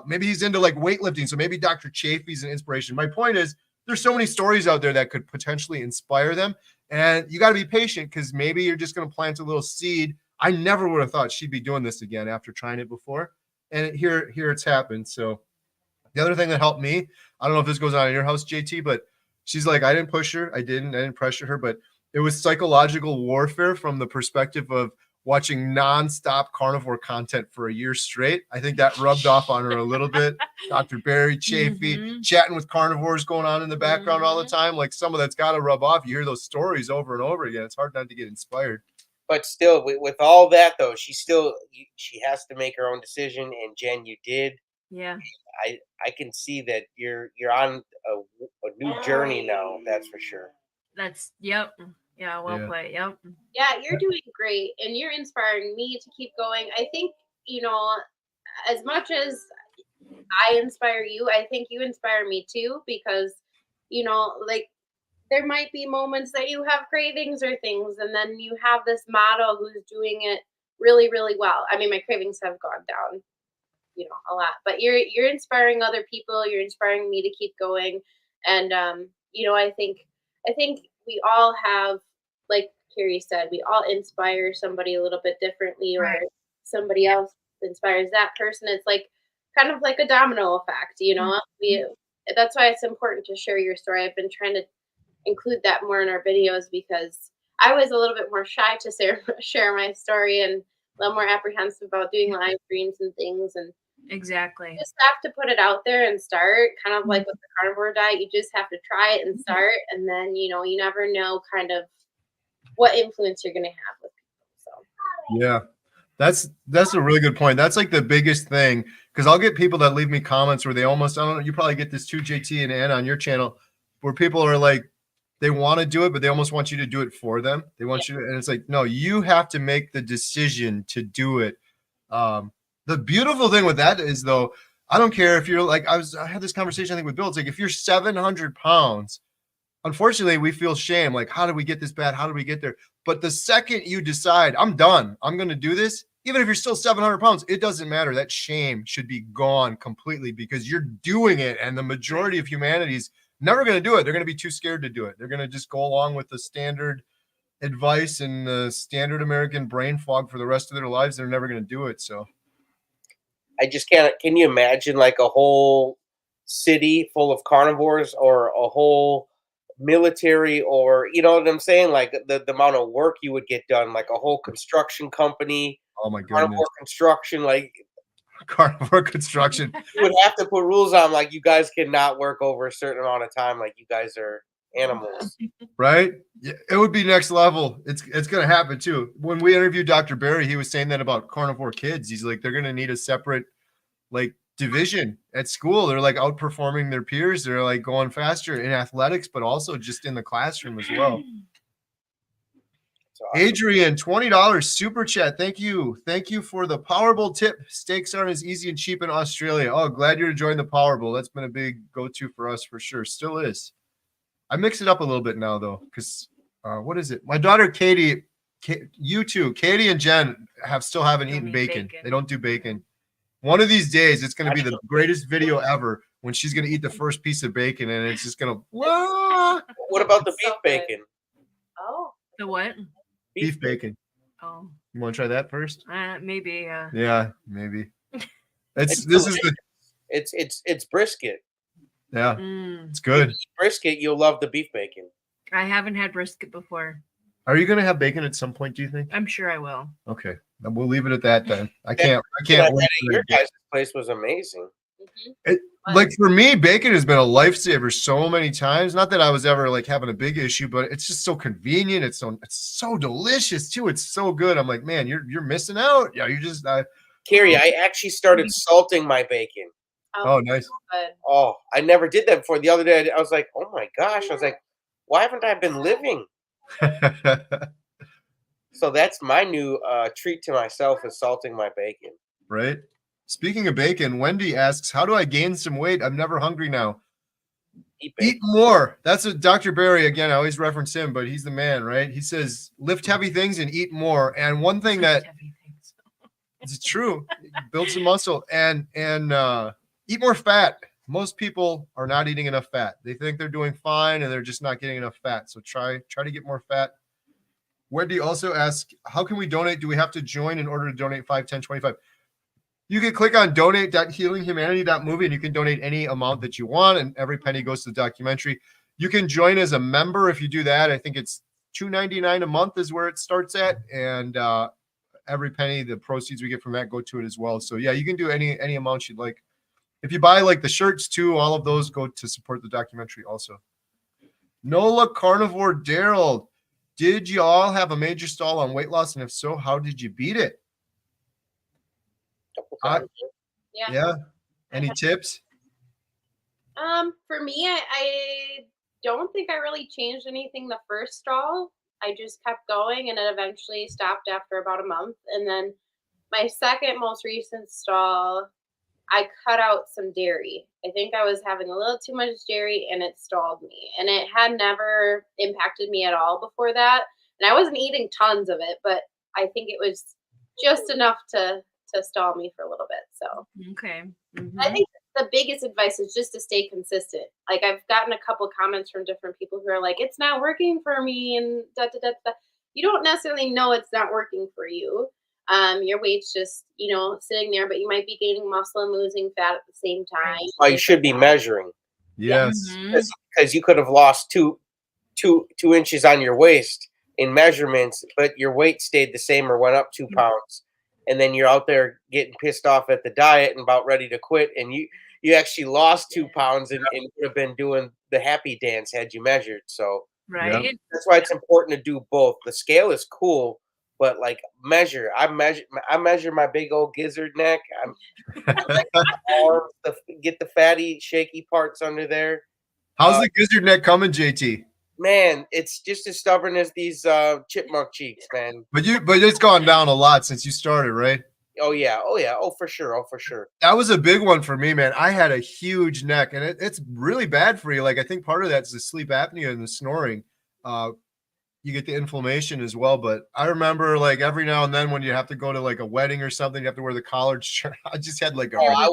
maybe he's into like weightlifting. So maybe Dr. Chafee's an inspiration. My point is there's so many stories out there that could potentially inspire them. And you got to be patient because maybe you're just going to plant a little seed. I never would have thought she'd be doing this again after trying it before. And here it's happened. So the other thing that helped me, I don't know if this goes on in your house, JT, but she's like, I didn't push her. I didn't pressure her, but it was psychological warfare from the perspective of watching nonstop carnivore content for a year straight. I think that rubbed off on her a little bit. Dr. Barry, Chafee, chatting with carnivores going on in the background all the time. Like some of that's got to rub off. You hear those stories over and over again. It's hard not to get inspired. But still, with all that though, she has to make her own decision. And Jen, you did. Yeah. I can see that you're on a new journey now. That's for sure. That's Yeah, well played. Yep. Yeah, you're doing great, and you're inspiring me to keep going. I think, as much as I inspire you, I think you inspire me too, because, like there might be moments that you have cravings or things, and then you have this model who's doing it really, really well. I mean, my cravings have gone down, a lot, but you're inspiring other people. You're inspiring me to keep going. And, I think we all have, like Kerry said, we all inspire somebody a little bit differently, or somebody else inspires that person. It's like kind of like a domino effect, that's why it's important to share your story. I've been trying to include that more in our videos because I was a little bit more shy to share my story and a little more apprehensive about doing live streams and things. And exactly, you just have to put it out there and start, kind of like with the carnivore diet. You just have to try it and start, and then you never know kind of what influence you're going to have with people. So yeah, that's a really good point. That's like the biggest thing, because I'll get people that leave me comments where they almost, I don't know, you probably get this too, JT and Anna, on your channel, where people are like, they want to do it, but they almost want you to do it for them. They want you to, and it's like, no, you have to make the decision to do it. The beautiful thing with that is, though, I don't care if you're like, I had this conversation, I think, with Bill. It's like, if you're 700 pounds, unfortunately, we feel shame. Like, how did we get this bad? How did we get there? But the second you decide, I'm done, I'm going to do this, even if you're still 700 pounds, it doesn't matter. That shame should be gone completely because you're doing it. And the majority of humanity's never going to do it. They're going to be too scared to do it. They're going to just go along with the standard advice and the standard American brain fog for the rest of their lives. They're never going to do it. So I just can't. Can you imagine like a whole city full of carnivores, or a whole military, or you know what I'm saying? Like the amount of work you would get done, like a whole construction company. Oh my goodness. Carnivore construction, like carnivore construction. You would have to put rules on, like you guys cannot work over a certain amount of time. Like you guys are animals. Right? Yeah, it would be next level. It's going to happen too. When we interviewed Dr. Barry, he was saying that about carnivore kids. He's like, they're going to need a separate like division at school. They're like outperforming their peers. They're like going faster in athletics, but also just in the classroom as well. Awesome. Adrian, $20 super chat. Thank you. Thank you for the Powerball tip. Steaks aren't as easy and cheap in Australia. Oh, glad you're enjoying the Powerball. That's been a big go-to for us for sure. Still is. I mix it up a little bit now though, because what is it? My daughter Katie, you two, Katie and Jen still haven't eaten bacon. They don't do bacon. One of these days, it's going to be the greatest video ever when she's going to eat the first piece of bacon, and it's just going to. What about the beef bacon? Oh, the what? Beef bacon. Oh, you want to try that first? Maybe. Yeah, maybe. It's brisket. Yeah, it's good. Brisket, you'll love the beef bacon. I haven't had brisket before. Are you going to have bacon at some point, do you think? I'm sure I will. Okay. Then we'll leave it at that then. I can't wait. Your guys' place was amazing. It, like for me, bacon has been a lifesaver so many times. Not that I was ever like having a big issue, but it's just so convenient. It's so delicious too. It's so good. I'm like, man, you're missing out. Yeah, you just Carrie, I actually started salting my bacon. oh nice. Good. Oh, I never did that before. The other day, I was like, oh my gosh. I was like, why haven't I been living? So that's my new treat to myself is salting my bacon. Right. Speaking of bacon, Wendy asks, how do I gain some weight? I'm never hungry now. Eat more. That's a Dr. Barry. Again, I always reference him, but he's the man, right? He says, lift heavy things and eat more. And one thing that it's true, build some muscle and eat more fat. Most people are not eating enough fat. They think they're doing fine and they're just not getting enough fat. So try to get more fat. Wendy also asks, how can we donate? Do we have to join in order to donate 5, 10, 25? You can click on donate.healinghumanity.movie and you can donate any amount that you want, and every penny goes to the documentary. You can join as a member if you do that. I think it's $2.99 a month is where it starts at, and every penny, the proceeds we get from that go to it as well. So yeah, you can do any amount you'd like. If you buy like the shirts too, all of those go to support the documentary also. Nola Carnivore Daryl, did you all have a major stall on weight loss? And if so, how did you beat it? Yeah. Any tips? For me, I don't think I really changed anything the first stall. I just kept going, and it eventually stopped after about a month. And then my second most recent stall, I cut out some dairy. I think I was having a little too much dairy, and it stalled me. And it had never impacted me at all before that. And I wasn't eating tons of it, but I think it was just enough to stall me for a little bit. So okay. I think the biggest advice is just to stay consistent. Like I've gotten a couple comments from different people who are like, it's not working for me, and da da da da. You don't necessarily know it's not working for you. Your weight's just, sitting there, but you might be gaining muscle and losing fat at the same time. Oh, you should be measuring. Yes. Because you could have lost two inches on your waist in measurements, but your weight stayed the same or went up 2 pounds. And then you're out there getting pissed off at the diet and about ready to quit. And you actually lost 2 pounds and would have been doing the happy dance had you measured. So right. That's why it's important to do both. The scale is cool, but like measure. I measure my big old gizzard neck. I like my arms to get the fatty, shaky parts under there. How's the gizzard neck coming, JT? Man, it's just as stubborn as these chipmunk cheeks, man. But it's gone down a lot since you started, right? Oh yeah. Oh for sure. That was a big one for me, man. I had a huge neck, and it's really bad for you. Like I think part of that's the sleep apnea and the snoring. You get the inflammation as well. But I remember like every now and then when you have to go to like a wedding or something, you have to wear the collared shirt. I just had like I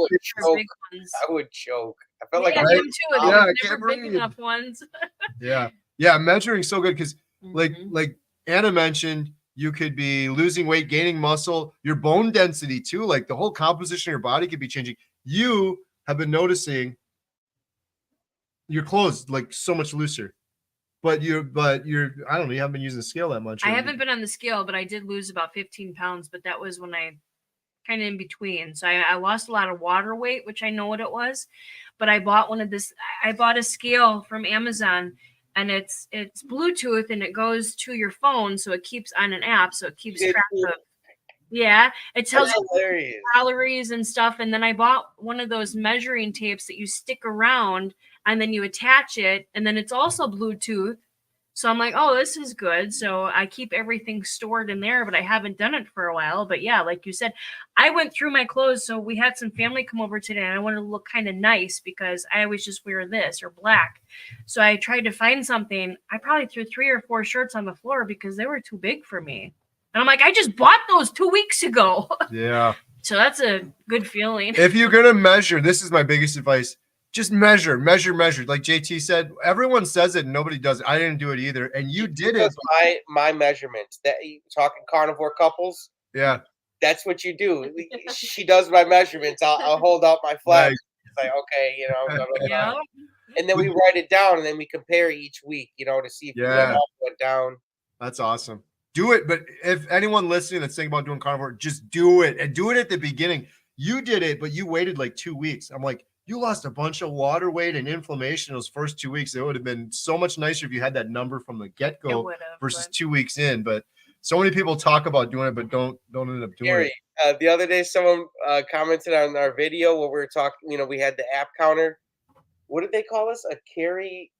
would choke. I felt like I I am too. Never big enough ones. Yeah, measuring so good because like Anna mentioned, you could be losing weight, gaining muscle, your bone density too, like the whole composition of your body could be changing. You have been noticing your clothes like so much looser, but you're I don't know, you haven't been using the scale that much. I haven't been on the scale, but I did lose about 15 pounds, but that was when I kind of in between. So I lost a lot of water weight, which I know what it was, but I bought I bought a scale from Amazon. And it's Bluetooth and it goes to your phone, so it keeps on an app, so it keeps track of. Yeah, it tells you calories and stuff. And then I bought one of those measuring tapes that you stick around, and then you attach it, and then it's also Bluetooth. So I'm like, oh, this is good. So I keep everything stored in there, but I haven't done it for a while. But yeah, like you said, I went through my clothes. So we had some family come over today, and I wanted to look kind of nice because I always just wear this or black. So I tried to find something. I probably threw 3 or 4 shirts on the floor because they were too big for me. And I'm like, I just bought those 2 weeks ago. Yeah. So that's a good feeling. If you're going to measure, this is my biggest advice. Just measure. Like JT said, everyone says it and nobody does it. I didn't do it either. And you did it. My measurements. That you talking carnivore couples? Yeah. That's what you do. She does my measurements. I'll hold out my flag. Nice. It's like, okay, blah, blah, blah. And then we write it down and then we compare each week, to see if we went up, went down. That's awesome. Do it. But if anyone listening that's thinking about doing carnivore, just do it and do it at the beginning. You did it, but you waited like 2 weeks. I'm like, you lost a bunch of water weight and inflammation those first 2 weeks. It would have been so much nicer if you had that number from the get-go versus 2 weeks in. But so many people talk about doing it, but don't end up doing Kerry, it. The other day, someone commented on our video where we were talking. You know, we had the app counter. What did they call us? A Kerry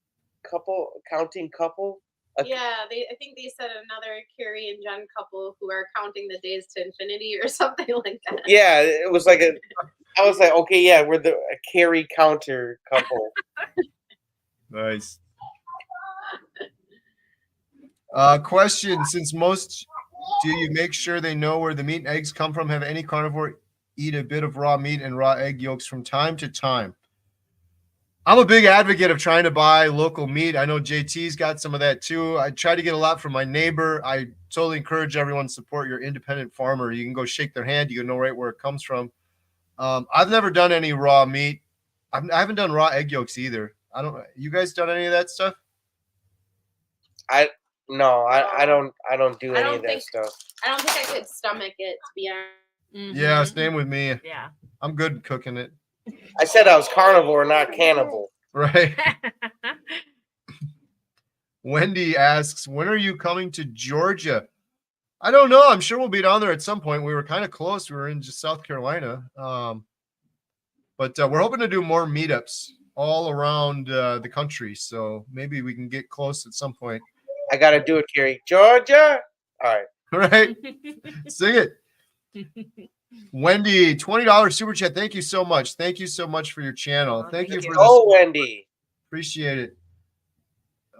counting couple? Yeah, I think they said another Kerry and Jen couple who are counting the days to infinity or something like that. Yeah, it was like I was like, okay, yeah, we're a Kerry counter couple. Nice. Question: since most do you make sure they know where the meat and eggs come from? Have any carnivore eat a bit of raw meat and raw egg yolks from time to time? I'm a big advocate of trying to buy local meat. I know JT's got some of that too. I try to get a lot from my neighbor. I totally encourage everyone to support your independent farmer. You can go shake their hand. You can know right where it comes from. I've never done any raw meat. I haven't done raw egg yolks either. I don't. You guys done any of that stuff? I don't do any of that stuff. I don't think I could stomach it, to be honest. Yeah, same with me. Yeah. I'm good cooking it. I said I was carnivore, not cannibal. Right. Wendy asks, when are you coming to Georgia? I don't know. I'm sure we'll be down there at some point. We were kind of close. We were in just South Carolina. But we're hoping to do more meetups all around the country. So maybe we can get close at some point. I got to do it, Kerry. Georgia. All right. Right. Sing it. Wendy, $20 super chat. Thank you so much. Thank you so much for your channel. Thank you for this. Wendy. Appreciate it.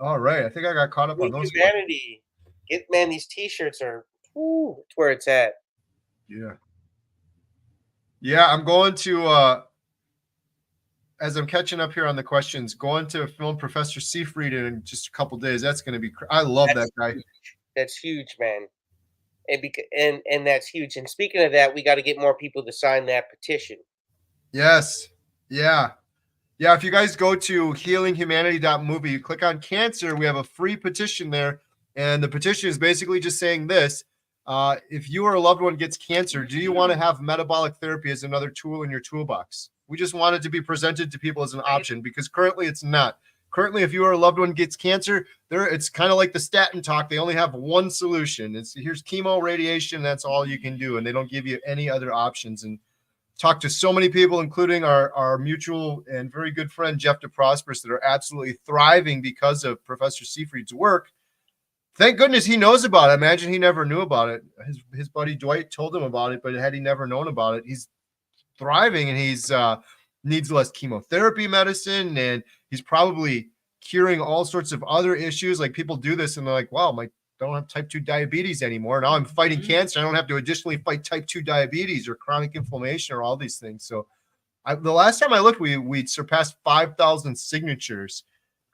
All right. I think I got caught up on those. Humanity. Man, these t-shirts are it's where it's at. Yeah. Yeah, I'm going to as I'm catching up here on the questions, going to film Professor Seafried in just a couple days. That's going to be I love that guy. Huge. That's huge, man. And that's huge. And speaking of that, we got to get more people to sign that petition. Yes. Yeah. Yeah. If you guys go to healinghumanity.movie, you click on cancer, we have a free petition there. And the petition is basically just saying this. If you or a loved one gets cancer, do you want to have metabolic therapy as another tool in your toolbox? We just want it to be presented to people as an option because currently it's not. Currently, if you or a loved one gets cancer, it's kind of like the statin talk. They only have one solution. Here's chemo, radiation. That's all you can do. And they don't give you any other options. And talk to so many people, including our mutual and very good friend, Jeff DeProsperous, that are absolutely thriving because of Professor Seafried's work. Thank goodness he knows about it. Imagine he never knew about it. His buddy Dwight told him about it, but had he never known about it, he's thriving and he's needs less chemotherapy medicine, and he's probably curing all sorts of other issues. Like people do this and they're like, wow, I don't have type 2 diabetes anymore. Now I'm fighting cancer. I don't have to additionally fight type 2 diabetes or chronic inflammation or all these things. So the last time I looked, we surpassed 5,000 signatures.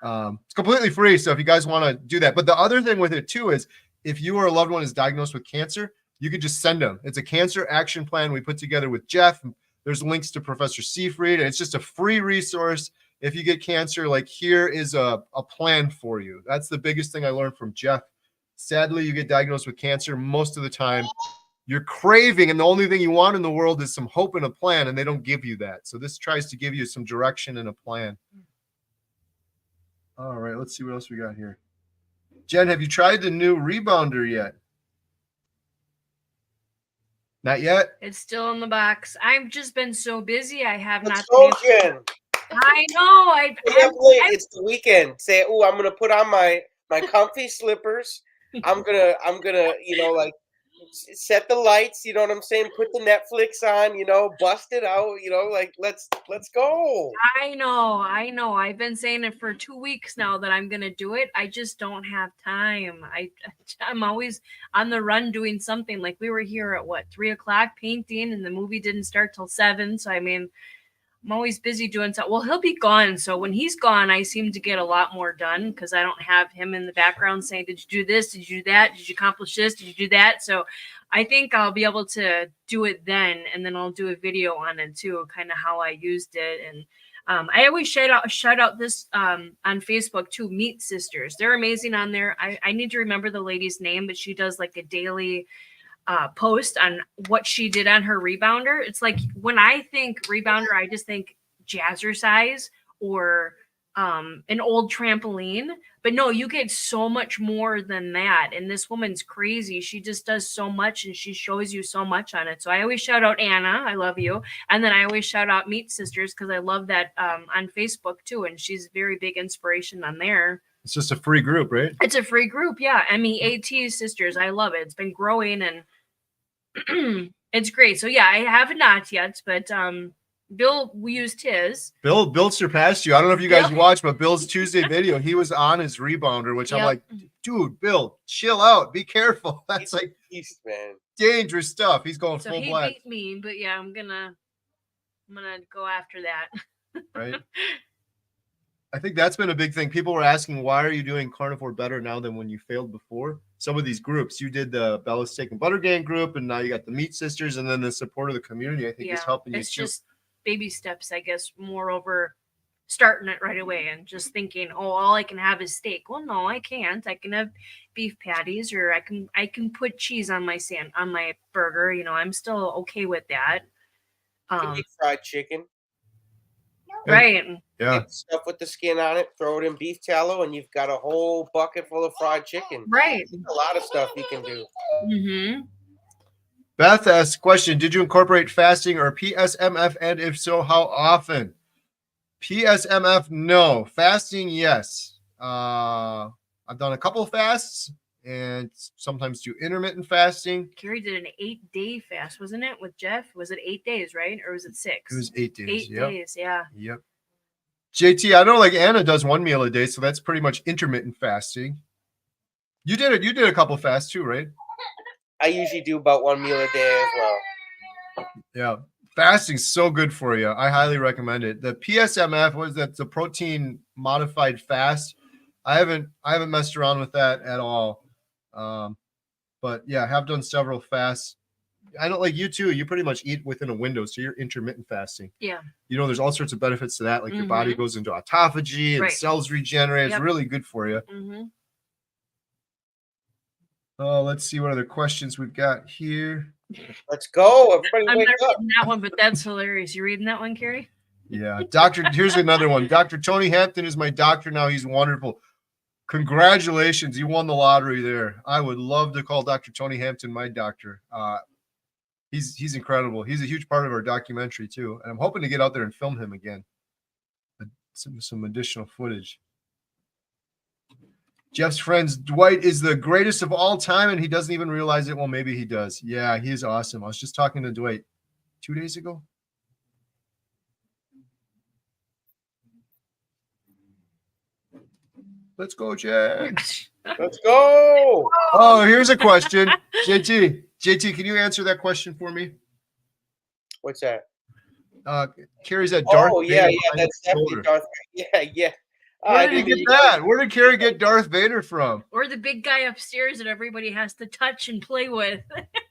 It's completely free. So if you guys want to do that, but the other thing with it too is if you or a loved one is diagnosed with cancer, you could just send them. It's a cancer action plan we put together with Jeff. There's links to Professor Seafried, and it's just a free resource. If you get cancer, like here is a plan for you. That's the biggest thing I learned from Jeff. Sadly, you get diagnosed with cancer. Most of the time, you're craving, and the only thing you want in the world is some hope and a plan, and they don't give you that. So this tries to give you some direction and a plan. All right, let's see what else we got here. Jen, have you tried the new rebounder yet? Not yet? It's still in the box. I've just been so busy. I have not. Jen. I know. It's the weekend. Say, oh, I'm gonna put on my comfy slippers. I'm gonna, like set the lights. You know what I'm saying? Put the Netflix on. Bust it out. Like let's go. I know. I've been saying it for 2 weeks now that I'm gonna do it. I just don't have time. I'm always on the run doing something. Like we were here at 3 o'clock painting, and the movie didn't start till 7. So I mean, I'm always busy doing something. Well, he'll be gone. So when he's gone, I seem to get a lot more done because I don't have him in the background saying, did you do this? Did you do that? Did you accomplish this? Did you do that? So I think I'll be able to do it then. And then I'll do a video on it too, kind of how I used it. And I always shout out this on Facebook too, Meat Sisters. They're amazing on there. I need to remember the lady's name, but she does like a daily post on what she did on her rebounder. It's like when I think rebounder, I just think jazzercise or an old trampoline. But no, you get so much more than that. And this woman's crazy. She just does so much and she shows you so much on it. So I always shout out Anna. I love you. And then I always shout out Meat Sisters because I love that on Facebook too. And she's a very big inspiration on there. It's just a free group, right? It's a free group. Yeah. MEAT Sisters. I love it. It's been growing and it's great. So yeah, I have not yet, but Bill, we used his. Bill surpassed you. I don't know if you guys watched, but Bill's Tuesday video, he was on his rebounder, which I'm like, dude, Bill, chill out. Be careful. That's like man. Dangerous stuff. He's going So full he blast. beat me, but yeah, I'm gonna go after that. Right. I think that's been a big thing. People were asking, why are you doing Carnivore better now than when you failed before? Some of these groups, you did the Bella's Steak and Butter Gang group, and now you got the Meat Sisters, and then the support of the community, I think, is helping you it's too. just baby steps, I guess, more over starting it right away and just thinking, oh, all I can have is steak. Well, no, I can't. I can have beef patties, or I can put cheese on my burger. You know, I'm still okay with that. Can you fried chicken? Right. Yeah. Get stuff with the skin on it, throw it in beef tallow, and you've got a whole bucket full of fried chicken. Right. There's a lot of stuff you can do. Mm-hmm. Beth asks, question, did you incorporate fasting or PSMF, and if so, how often? PSMF, no. Fasting, yes. I've done a couple of fasts and sometimes do intermittent fasting. Kerry did an 8-day fast, wasn't it, with Jeff? Was it 8 days, right? Or was it 6? It was 8 days. 8 days, yeah. Yep. JT, I know like Anna does 1 meal a day, so that's pretty much intermittent fasting. You did it. You did a couple fasts too, right? I usually do about 1 meal a day as well. Yeah. Fasting's so good for you. I highly recommend it. The PSMF, was that the protein modified fast? I haven't messed around with that at all. But yeah, I have done several fasts. I don't like you too. You pretty much eat within a window, so you're intermittent fasting. Yeah. You know, there's all sorts of benefits to that. Like your body goes into autophagy and cells regenerate. It's really good for you. Let's see what other questions we've got here. Let's go. Everybody I'm wake not up. reading that one, but that's hilarious. You reading that one, Kerry? Yeah. Here's another one. Dr. Tony Hampton is my doctor now. He's wonderful. Congratulations. You won the lottery there. I would love to call Dr. Tony Hampton my doctor. He's incredible. He's a huge part of our documentary too. And I'm hoping to get out there and film him again. Some additional footage. Jeff's friends, Dwight is the greatest of all time, and he doesn't even realize it. Well, maybe he does. Yeah, he is awesome. I was just talking to Dwight 2 days ago. Let's go, Jack. Let's go. Oh, here's a question. JT, can you answer that question for me? What's that? Kerry's at Darth Vader. That's definitely Darth Vader. Yeah. Where did he get that? Where did Kerry get Darth Vader from? Or the big guy upstairs that everybody has to touch and play with.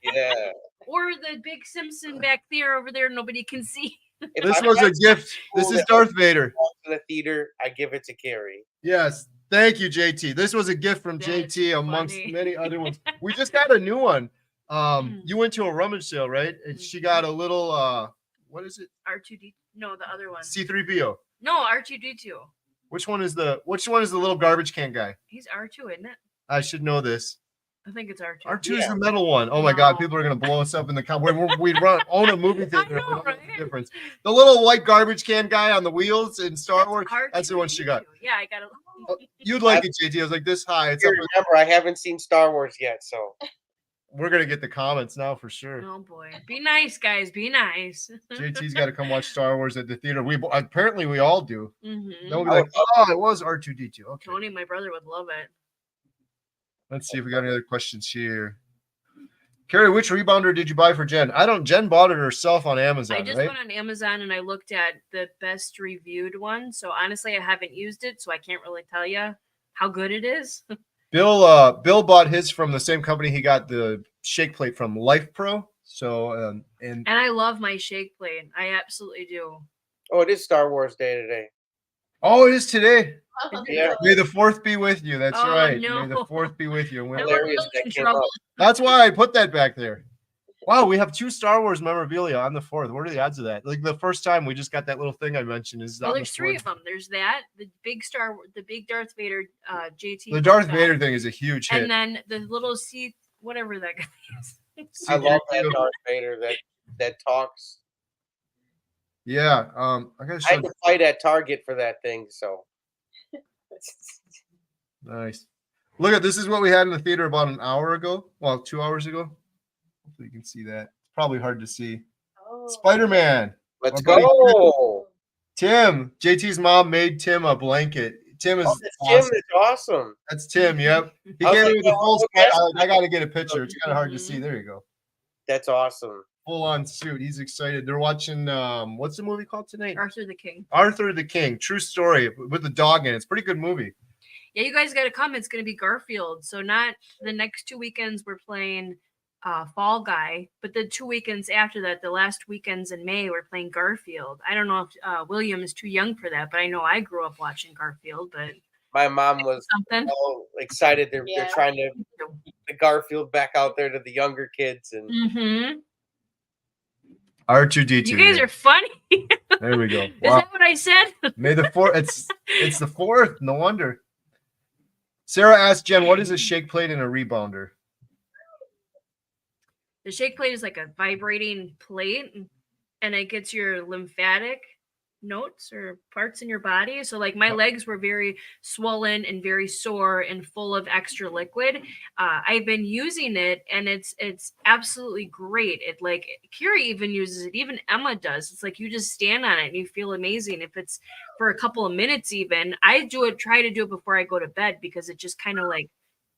Yeah. Or the big Simpson back there over there nobody can see. This was a gift. This is Darth Vader. To the theater, I give it to Kerry. Yes. Thank you, JT. This was a gift from JT amongst many other ones. We just got a new one. You went to a rummage sale, right? And she got a little what is it? R2D. No, the other one. C3PO. No, R2D2. Which one is the little garbage can guy? He's R2, isn't it? I should know this. I think it's R2. R2 is the metal one. Oh my God, people are gonna blow us up in the comments. We own a movie theater. We don't know the difference. The little white garbage can guy on the wheels in Star Wars. That's the one she got. Yeah, I got it. You'd like it, JT. I was like this high. It's remember, I haven't seen Star Wars yet, so we're gonna get the comments now for sure. Oh boy, be nice, guys. Be nice. JT's got to come watch Star Wars at the theater. Apparently we all do. Then we'll be like, it was R2D2. Okay. Tony, my brother, would love it. Let's see if we got any other questions here. Kerry, which rebounder did you buy for Jen? Jen bought it herself on Amazon. I just went on Amazon and I looked at the best reviewed one. So honestly, I haven't used it, so I can't really tell you how good it is. Bill bought his from the same company he got the shake plate from, Life Pro. So and I love my shake plate. I absolutely do. Oh, it is Star Wars Day today. Oh, it is today. Yeah. May the 4th be with you. That's right. No. May the 4th be with you. Hilarious that came up. That's why I put that back there. Wow, we have 2 Star Wars memorabilia on the 4th. What are the odds of that? Like the first time we just got that little thing I mentioned is Well, on there's the 3 4th. of them. There's that, the big Darth Vader JT. The Darth Vader thing is a huge hit. And then the little Sith, whatever that guy is. I love that Darth Vader that talks. Yeah, I gotta I show. had to fight at Target for that thing, so. Nice. Look at this is what we had in the theater about an hour ago. Well, 2 hours ago. Hopefully you can see that. It's probably hard to see. Oh. Spider-Man. Let's Our buddy go. Tim. JT's mom made Tim a blanket. Tim is That's awesome. Tim. That's awesome. That's Tim. Yep. He I was came like, in with a full "Oh, sweat. yes." I got to get a picture. It's kind of hard to see. There you go. That's awesome. Full on suit. He's excited. They're watching. What's the movie called tonight? Arthur the King. Arthur the King. True story with the dog in it. It's a pretty good movie. Yeah, you guys got to come. It's going to be Garfield. So not the next 2 weekends we're playing Fall Guy, but the 2 weekends after that, the last weekends in May, we're playing Garfield. I don't know if William is too young for that, but I know I grew up watching Garfield. But My mom was something so excited. They're trying to get the Garfield back out there to the younger kids. And R2D2. You guys are funny. There we go. Is that what I said? May the 4th. It's the 4th. No wonder. Sarah asked Jen, what is a shake plate and a rebounder? The shake plate is like a vibrating plate, and it gets your lymphatic notes or parts in your body. So like my legs were very swollen and very sore and full of extra liquid. I've been using it, and it's absolutely great. It like Kerry even uses it. Even Emma does. It's like you just stand on it and you feel amazing. If it's for a couple of minutes, even I try to do it before I go to bed, because it just kind of like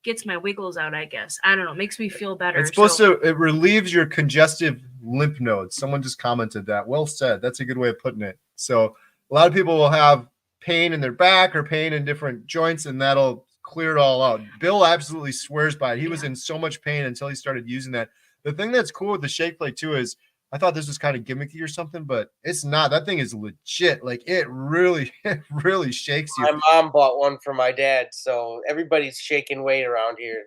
gets my wiggles out, I guess. I don't know. It makes me feel better. It's supposed to, it relieves your congestive lymph nodes. Someone just commented that. Well said. That's a good way of putting it. So a lot of people will have pain in their back or pain in different joints, and that'll clear it all out. Bill absolutely swears by it. He was in so much pain until he started using that. The thing that's cool with the shake plate too is I thought this was kind of gimmicky or something, but it's not. That thing is legit. Like it really shakes you. my mom bought one for my dad, so everybody's shaking weight around here.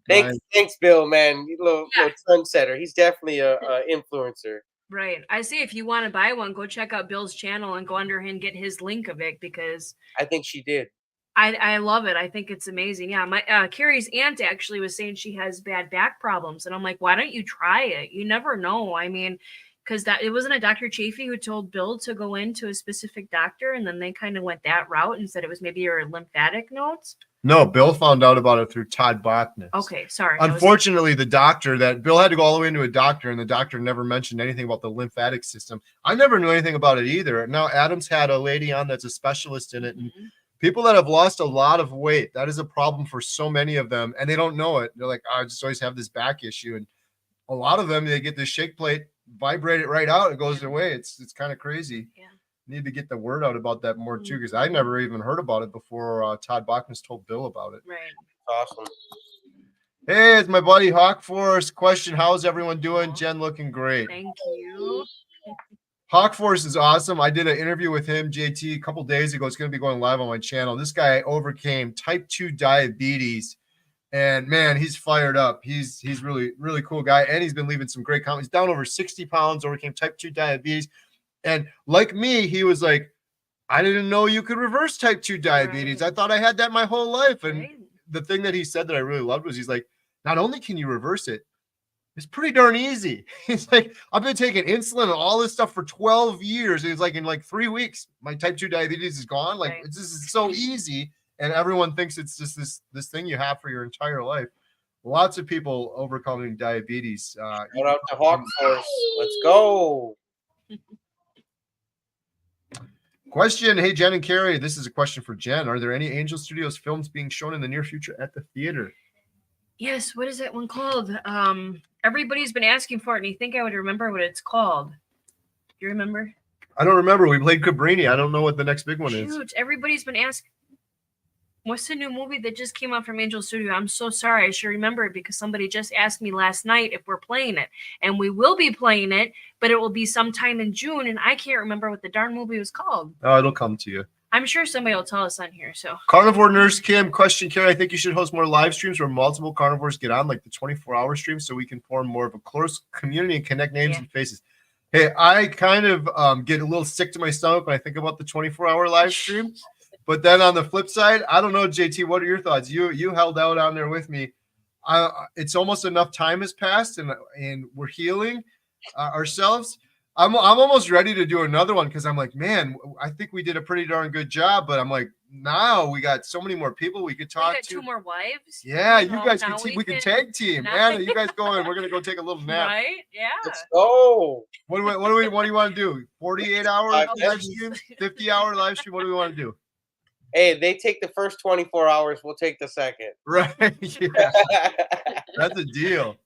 Thanks, Bill, man. Little trendsetter. He's definitely a influencer. Right. I say if you want to buy one, go check out Bill's channel and go under him and get his link of it, because I think she did. I love it. I think it's amazing. Yeah, my Carrie's aunt actually was saying she has bad back problems, and I'm like, why don't you try it? You never know. I mean, because it wasn't a Dr. Chafee who told Bill to go into a specific doctor, and then they kind of went that route and said it was maybe your lymphatic nodes. No, Bill found out about it through Todd Bachman. Okay, sorry. Unfortunately, the doctor that Bill had to go all the way into a doctor, and the doctor never mentioned anything about the lymphatic system. I never knew anything about it either. Now Adam's had a lady on that's a specialist in it, and people that have lost a lot of weight, that is a problem for so many of them, and they don't know it. They're like, I just always have this back issue, and a lot of them, they get this shake plate, vibrate it right out, it goes away. It's kind of crazy. Yeah. Need to get the word out about that more too, because I never even heard about it before Todd Bachman's told Bill about it. Right. Awesome. Hey, it's my buddy Hawk Force. Question: how's everyone doing? Jen looking great. Thank you. Hawk Force is awesome. I did an interview with him, JT, a couple days ago. It's going to be going live on my channel. This guy overcame type 2 diabetes, and man, he's fired up. He's really cool guy, and he's been leaving some great comments. He's down over 60 pounds, overcame type 2 diabetes. And like me, he was like, I didn't know you could reverse type 2 diabetes. Right. I thought I had that my whole life. And the thing that he said that I really loved was he's like, not only can you reverse it, it's pretty darn easy. He's like, I've been taking insulin and all this stuff for 12 years. It's like in like 3 weeks, my type 2 diabetes is gone. Like this is so easy. And everyone thinks it's just this thing you have for your entire life. Lots of people overcoming diabetes. Shout out to Hawk Force. Let's go. Question. Hey, Jen and Kerry, this is a question for Jen. Are there any Angel Studios films being shown in the near future at the theater? Yes. What is that one called? Everybody's been asking for it, and you think I would remember what it's called. Do you remember? I don't remember. We played Cabrini. I don't know what the next big one is. Everybody's been asking. What's the new movie that just came out from Angel Studio? I'm so sorry. I should remember it because somebody just asked me last night if we're playing it. And we will be playing it, but it will be sometime in June, and I can't remember what the darn movie was called. Oh, it'll come to you. I'm sure somebody will tell us on here. So Carnivore Nurse Kim, question, Kerry, I think you should host more live streams where multiple carnivores get on, like the 24-hour streams, so we can form more of a close community and connect names and faces. Hey, I kind of get a little sick to my stomach when I think about the 24-hour live stream. But then on the flip side, I don't know, JT, what are your thoughts? You held out on there with me. It's almost enough time has passed, and we're healing ourselves. I'm almost ready to do another one because I'm like, man, I think we did a pretty darn good job. But I'm like, now we got so many more people we could talk to. 2 more wives. Yeah, you guys we can tag team. Anna, you guys go in. We're gonna go take a little nap. Right? Yeah. Let's go. What do you want to do? 48-hour live stream, 50-hour live stream. What do we want to do? Hey, they take the first 24 hours. We'll take the second. Right. Yeah. That's a deal.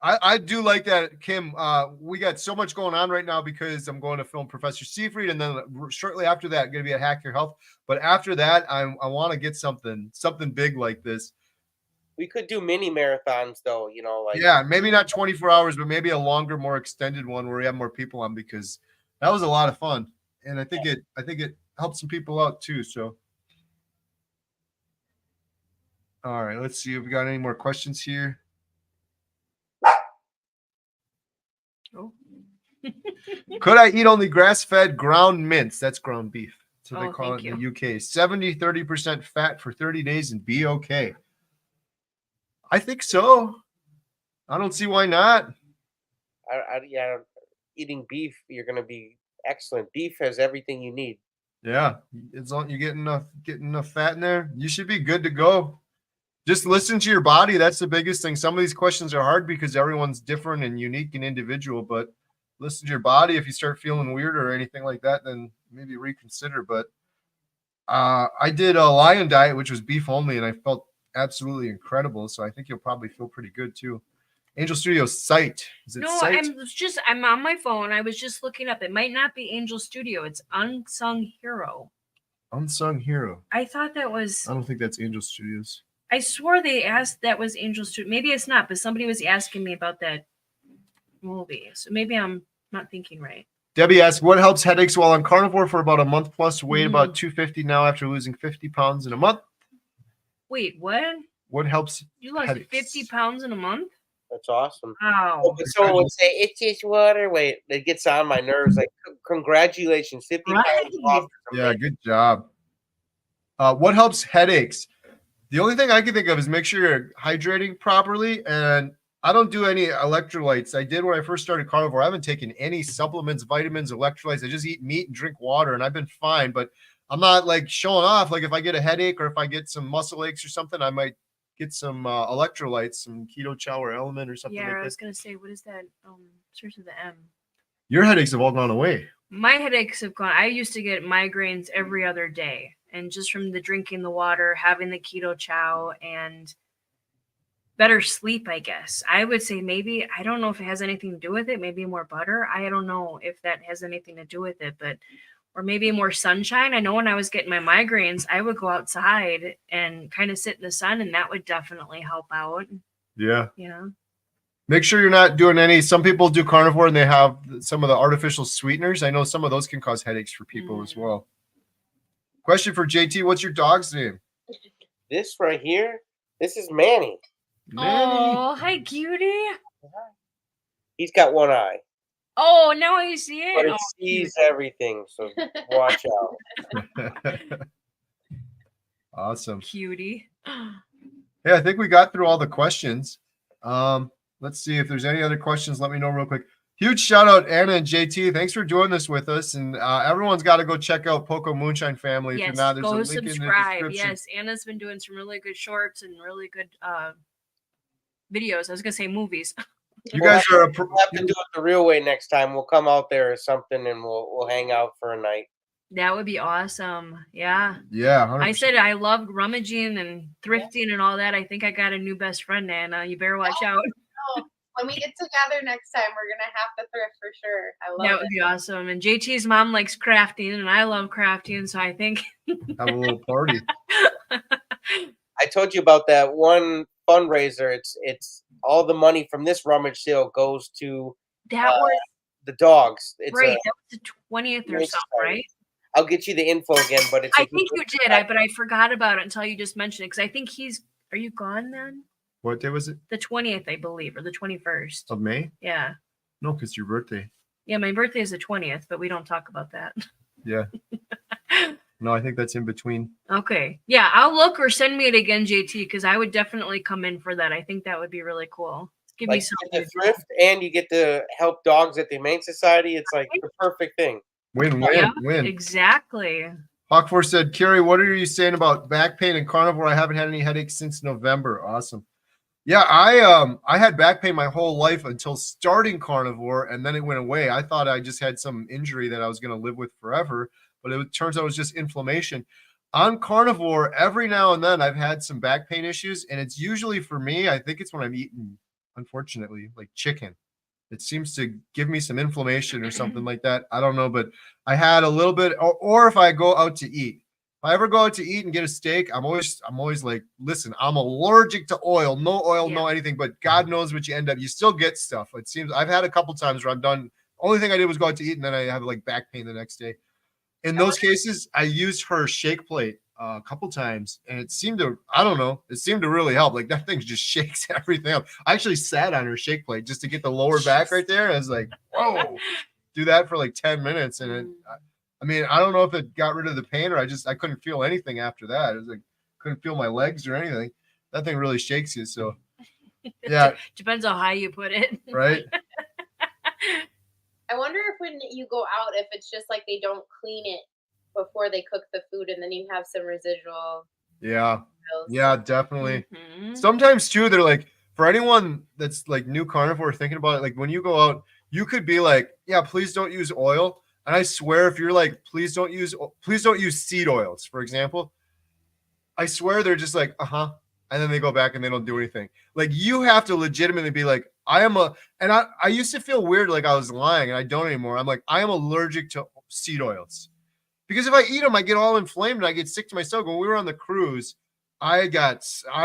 I do like that, Kim. We got so much going on right now because I'm going to film Professor Seafried, and then shortly after that, I'm going to be at Hack Your Health. But after that, I want to get something big like this. We could do mini marathons, though. You know, like maybe not 24 hours, but maybe a longer, more extended one where we have more people on, because that was a lot of fun, and I think it helped some people out too. So, all right, let's see if we got any more questions here. Oh. Could I eat only grass-fed ground mince? That's ground beef. That's what they call it in the UK. 70-30% fat for 30 days and be okay. I think so. I don't see why not. Yeah, eating beef, you're going to be excellent. Beef has everything you need. Yeah, as long as you get enough fat in there, you should be good to go. Just listen to your body. That's the biggest thing. Some of these questions are hard because everyone's different and unique and individual, but listen to your body. If you start feeling weird or anything like that, then maybe reconsider. But I did a lion diet, which was beef only, and I felt absolutely incredible. So I think you'll probably feel pretty good too. Angel Studio site. Is it site? I'm on my phone. I was just looking up. It might not be Angel Studio. It's Unsung Hero. Unsung Hero. I thought that was. I don't think that's Angel Studios. I swore they asked that was Angel Studio. Maybe it's not, but somebody was asking me about that movie. So maybe I'm not thinking right. Debbie asks, what helps headaches while on carnivore for about a month plus? Weighed about 250 now after losing 50 pounds in a month. Wait, what? What helps? You lost headaches? 50 pounds in a month? That's awesome. Wow. Someone would say, it's just water. Wait, it gets on my nerves. Like, congratulations, 50 pounds off. Yeah, good job. What helps headaches? The only thing I can think of is make sure you're hydrating properly. And I don't do any electrolytes. I did when I first started carnivore. I haven't taken any supplements, vitamins, electrolytes. I just eat meat and drink water, and I've been fine. But I'm not like showing off. Like if I get a headache or if I get some muscle aches or something, I might get some electrolytes, some keto chow or element or something like that. Yeah, I was going to say, what is that? Starts with the M. Your headaches have all gone away. My headaches have gone. I used to get migraines every other day. And just from the drinking the water, having the keto chow, and better sleep, I guess. I would say maybe, I don't know if it has anything to do with it. Maybe more butter. I don't know if that has anything to do with it, but, or maybe more sunshine. I know when I was getting my migraines, I would go outside and kind of sit in the sun, and that would definitely help out. Yeah. You know? Make sure you're not doing any. Some people do carnivore and they have some of the artificial sweeteners. I know some of those can cause headaches for people as well. Question for JT. What's your dog's name? This right here, this is Manny. Oh, hi, cutie. He's got one eye. Oh, now I see it. But it sees everything, so watch out. Awesome. Cutie. Yeah, I think we got through all the questions. Let's see if there's any other questions. Let me know real quick. Huge shout out, Anna and JT. Thanks for doing this with us. And everyone's got to go check out Poco Moonshine Family. Yes, if you're not, there's go a link subscribe. in the description. Yes, Anna's been doing some really good shorts and really good videos. I was going to say movies. You guys are we'll have to do it the real way next time. We'll come out there or something and we'll hang out for a night. That would be awesome. Yeah. Yeah. 100%. I said I loved rummaging and thrifting and all that. I think I got a new best friend, Anna. You better watch out. No. When we get together next time, we're going to have to thrift for sure. I love That would be awesome. And JT's mom likes crafting, and I love crafting, so I think have a little party. I told you about that one fundraiser. It's all the money from this rummage sale goes to that was the dogs. It's right. That was the 20th or something, right? I'll get you the info again. But it's I think you did, but I forgot about it until you just mentioned it because I think are you gone then? What day was it? The 20th, I believe, or the 21st. Of May? Yeah. No, because your birthday. Yeah, my birthday is the 20th, but we don't talk about that. Yeah. No, I think that's in between. Okay. Yeah, I'll look or send me it again, JT, because I would definitely come in for that. I think that would be really cool. Give me like something. you get the thrift and you get to help dogs at the Humane Society. It's like the perfect thing. Win. Exactly. Hawk4 said, Kerry, what are you saying about back pain and carnivore? I haven't had any headaches since November. Awesome. Yeah, I had back pain my whole life until starting carnivore, and then it went away. I thought I just had some injury that I was going to live with forever, but it turns out it was just inflammation. On carnivore, every now and then I've had some back pain issues, and it's usually for me, I think it's when I'm eating, unfortunately, like chicken. It seems to give me some inflammation or something like that. I don't know, but I had a little bit, or if I go out to eat. If I ever go out to eat and get a steak, I'm always like, listen, I'm allergic to oil, no oil, no anything, but God knows what you end up. You still get stuff. It seems I've had a couple times where I'm done. Only thing I did was go out to eat, and then I have like back pain the next day. In those cases, I used her shake plate a couple times, and it seemed to, I don't know, it seemed to really help. Like that thing just shakes everything up. I actually sat on her shake plate just to get the lower back right there. I was like, whoa, do that for like 10 minutes. And I mean, I don't know if it got rid of the pain or I couldn't feel anything after that. It was like, couldn't feel my legs or anything. That thing really shakes you. So yeah. Depends on how you put it. Right. I wonder if when you go out, if it's just like they don't clean it before they cook the food and then you have some residual. Yeah. Yeah, definitely. Mm-hmm. Sometimes too, they're like, for anyone that's like new carnivore thinking about it, like when you go out, you could be like, yeah, please don't use oil. And I swear, if you're like, please don't use seed oils, for example, I swear they're just like, and then they go back and they don't do anything. Like you have to legitimately be like, I used to feel weird, like I was lying, and I don't anymore. I'm like, I am allergic to seed oils because if I eat them, I get all inflamed and I get sick to my stomach. When we were on the cruise, I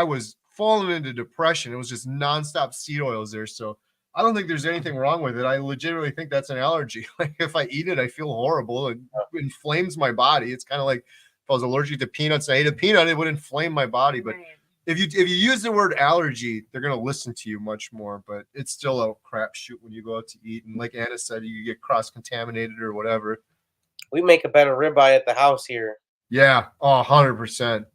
was falling into depression. It was just nonstop seed oils there. So I don't think there's anything wrong with it. I legitimately think that's an allergy. Like if I eat it, I feel horrible. It inflames my body. It's kind of like if I was allergic to peanuts, and I ate a peanut, it would inflame my body. But if you use the word allergy, they're going to listen to you much more, but it's still a crapshoot when you go out to eat. And like Anna said, you get cross-contaminated or whatever. We make a better ribeye at the house here. Yeah. 100%.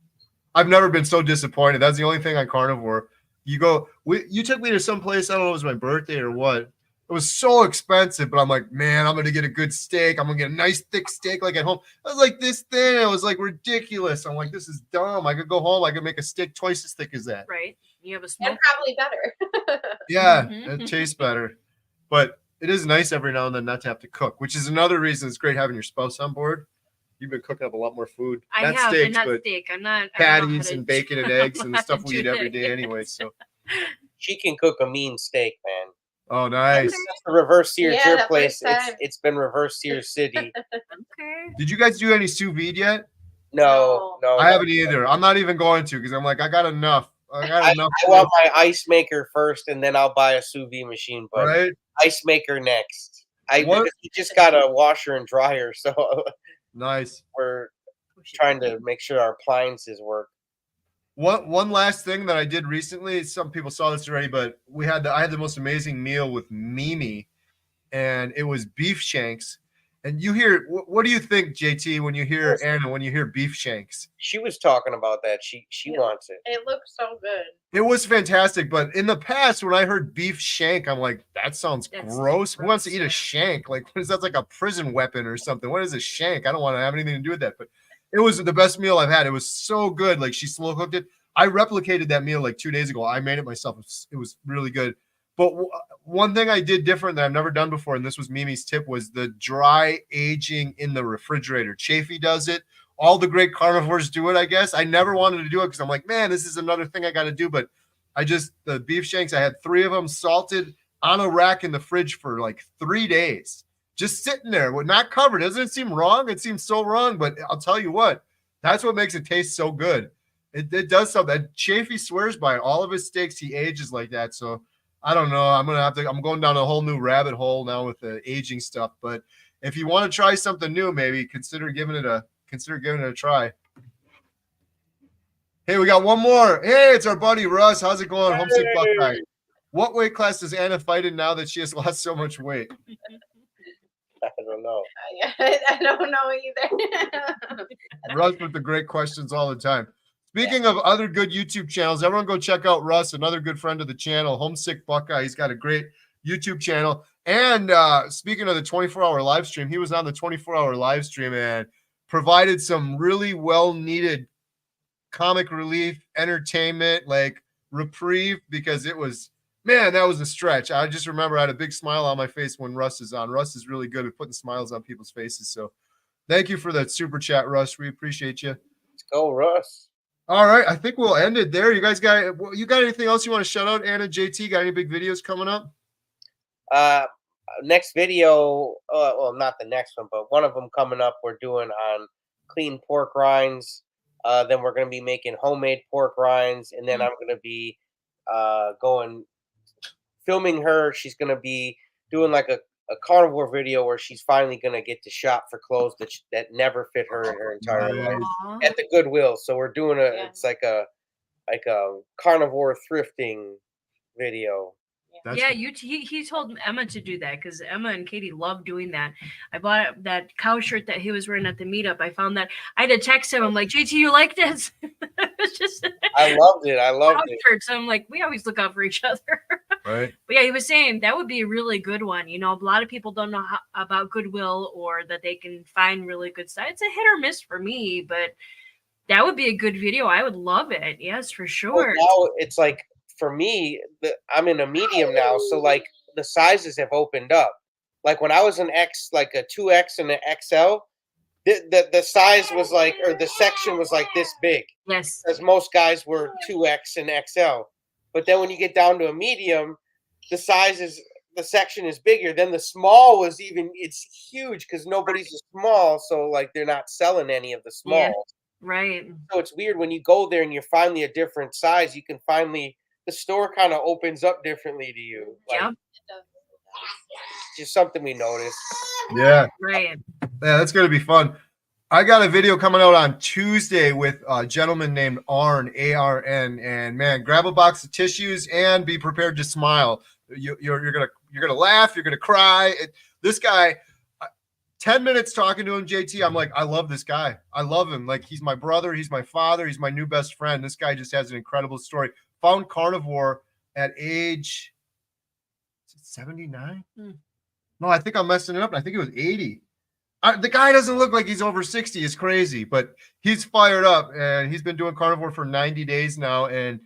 I've never been so disappointed. That's the only thing on carnivore. You took me to some place, I don't know if it was my birthday or what. It was so expensive, but I'm like, man, I'm going to get a good steak. I'm going to get a nice thick steak like at home. I was like, this thing, it was like ridiculous. I'm like, this is dumb. I could go home. I could make a steak twice as thick as that. Right. You have a smoke. And probably better. Yeah, it tastes better. But it is nice every now and then not to have to cook, which is another reason it's great having your spouse on board. You've been cooking up a lot more food. I have, steaks, not but steak. I'm not patties and bacon and eggs and the stuff we eat every day anyway. So she can cook a mean steak, man. Oh, nice. That's the reverse sear at your place. Time. It's been reverse sear city. Okay. Did you guys do any sous vide yet? No. I haven't either. I'm not even going to because I'm like, I got enough. I want my ice maker first, and then I'll buy a sous vide machine. But ice maker next. We just got a washer and dryer, so nice. We're trying to make sure our appliances work. One last thing that I did recently, some people saw this already, but I had the most amazing meal with Mimi, and it was beef shanks. And you hear, what do you think, JT, when you hear Anna, when you hear beef shanks? She was talking about that. She wants it. It looks so good. It was fantastic, but in the past, when I heard beef shank, I'm like, that sounds gross. Who wants to eat a shank? Like, what is that? Like a prison weapon or something? What is a shank? I don't want to have anything to do with that. But it was the best meal I've had. It was so good. Like she slow cooked it. I replicated that meal like 2 days ago. I made it myself. It was really good. But one thing I did different that I've never done before, and this was Mimi's tip, was the dry aging in the refrigerator. Chafee does it. All the great carnivores do it, I guess. I never wanted to do it because I'm like, man, this is another thing I got to do. But the beef shanks, I had 3 of them salted on a rack in the fridge for like 3 days. Just sitting there, not covered. Doesn't it seem wrong? It seems so wrong, but I'll tell you what, that's what makes it taste so good. It does something. Chafee swears by it. All of his steaks, he ages like that. So I don't know. I'm going down a whole new rabbit hole now with the aging stuff, but if you want to try something new, maybe consider giving it a try. Hey, we got one more. Hey, it's our buddy Russ. How's it going, Homesick Buckeye? What weight class does Anna fight in now that she has lost so much weight? I don't know. I don't know either. Russ with the great questions all the time. Speaking of other good YouTube channels, everyone go check out Russ, another good friend of the channel, Homesick Buckeye. He's got a great YouTube channel. And speaking of the 24-hour live stream, he was on the 24-hour live stream and provided some really well-needed comic relief, entertainment, like reprieve, because it was, man, that was a stretch. I just remember I had a big smile on my face when Russ is on. Russ is really good at putting smiles on people's faces. So thank you for that super chat, Russ. We appreciate you. Let's go, Russ. All right, I think we'll end it there. You guys got anything else you want to shout out? Anna, JT, got any big videos coming up? Next video, well, not the next one, but one of them coming up, we're doing on clean pork rinds. Then we're going to be making homemade pork rinds, and then I'm going to be filming her. She's going to be doing like a carnivore video where she's finally going to get to shop for clothes that never fit her in her entire life at the Goodwill. So we're doing it's like a carnivore thrifting video. Yeah, he told Emma to do that because Emma and Katie love doing that. I bought that cow shirt that he was wearing at the meetup. I found that. I had to text him. I'm like, JT, you like this? It's just I loved it. Shirt. So I'm like, we always look out for each other. Right. But yeah, he was saying that would be a really good one. You know, a lot of people don't know about Goodwill or that they can find really good stuff. It's a hit or miss for me, but that would be a good video. I would love it. Yes, for sure. Well, now it's like, for me, I'm in a medium now, so like the sizes have opened up. Like when I was an X, like a 2X and an XL, the size was like, or the section was like this big. Yes. As most guys were 2X and XL. But then when you get down to a medium, the section is bigger. Then the small was it's huge because nobody's a small, so like they're not selling any of the small. Yeah, right. So it's weird when you go there and you're finally a different size, you can finally, the store kind of opens up differently to you. Like, yeah. Just something we noticed. Yeah. Right. Yeah, that's going to be fun. I got a video coming out on Tuesday with a gentleman named Arn, A-R-N, and man, grab a box of tissues and be prepared to smile. You're gonna laugh, you're gonna cry. This guy, 10 minutes talking to him, JT, I'm like, I love this guy. I love him. Like, he's my brother, he's my father, he's my new best friend. This guy just has an incredible story. Found carnivore at age 79? No, I think I'm messing it up. I think it was 80. The guy doesn't look like he's over 60. It's crazy, but he's fired up, and he's been doing carnivore for 90 days now, and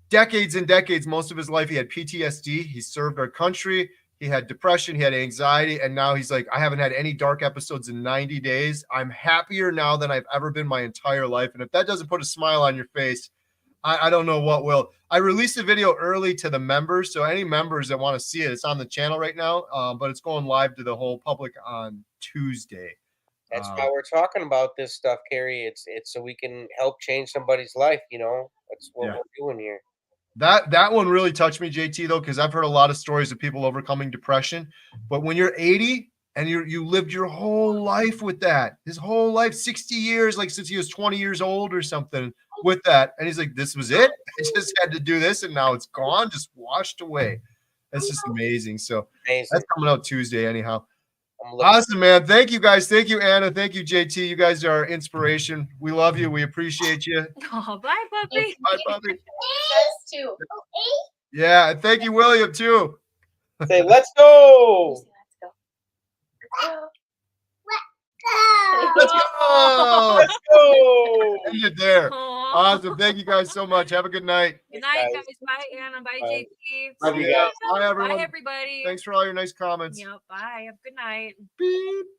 decades and decades, most of his life, he had PTSD. He served our country. He had depression. He had anxiety, and now he's like, I haven't had any dark episodes in 90 days. I'm happier now than I've ever been my entire life, and if that doesn't put a smile on your face, I don't know what will. I released a video early to the members, so any members that want to see it, it's on the channel right now, but it's going live to the whole public on Tuesday. That's why we're talking about this stuff, Kerry. It's so we can help change somebody's life, you know? That's what we're doing here. That one really touched me, JT, though, because I've heard a lot of stories of people overcoming depression. But when you're 80 and you lived your whole life with that, his whole life, 60 years, like since he was 20 years old or something, with that, and he's like, this was it. I just had to do this, and now it's gone, just washed away. That's just amazing. So that's coming out Tuesday, anyhow. Awesome, man. Thank you, guys. Thank you, Anna. Thank you, JT. You guys are inspiration. We love you. We appreciate you. Oh, bye, puppy. Bye, puppy. Us too. Yeah, and thank you, William, too. Say, let's go. Let's go. Let's go. End it there. Aww. Awesome. Thank you guys so much. Have a good night. Good night, guys. Bye, Anna. Bye, Bye. JT. Love you guys. Bye, everyone. Bye, everybody. Thanks for all your nice comments. Yep. Bye. Have a good night. Beep.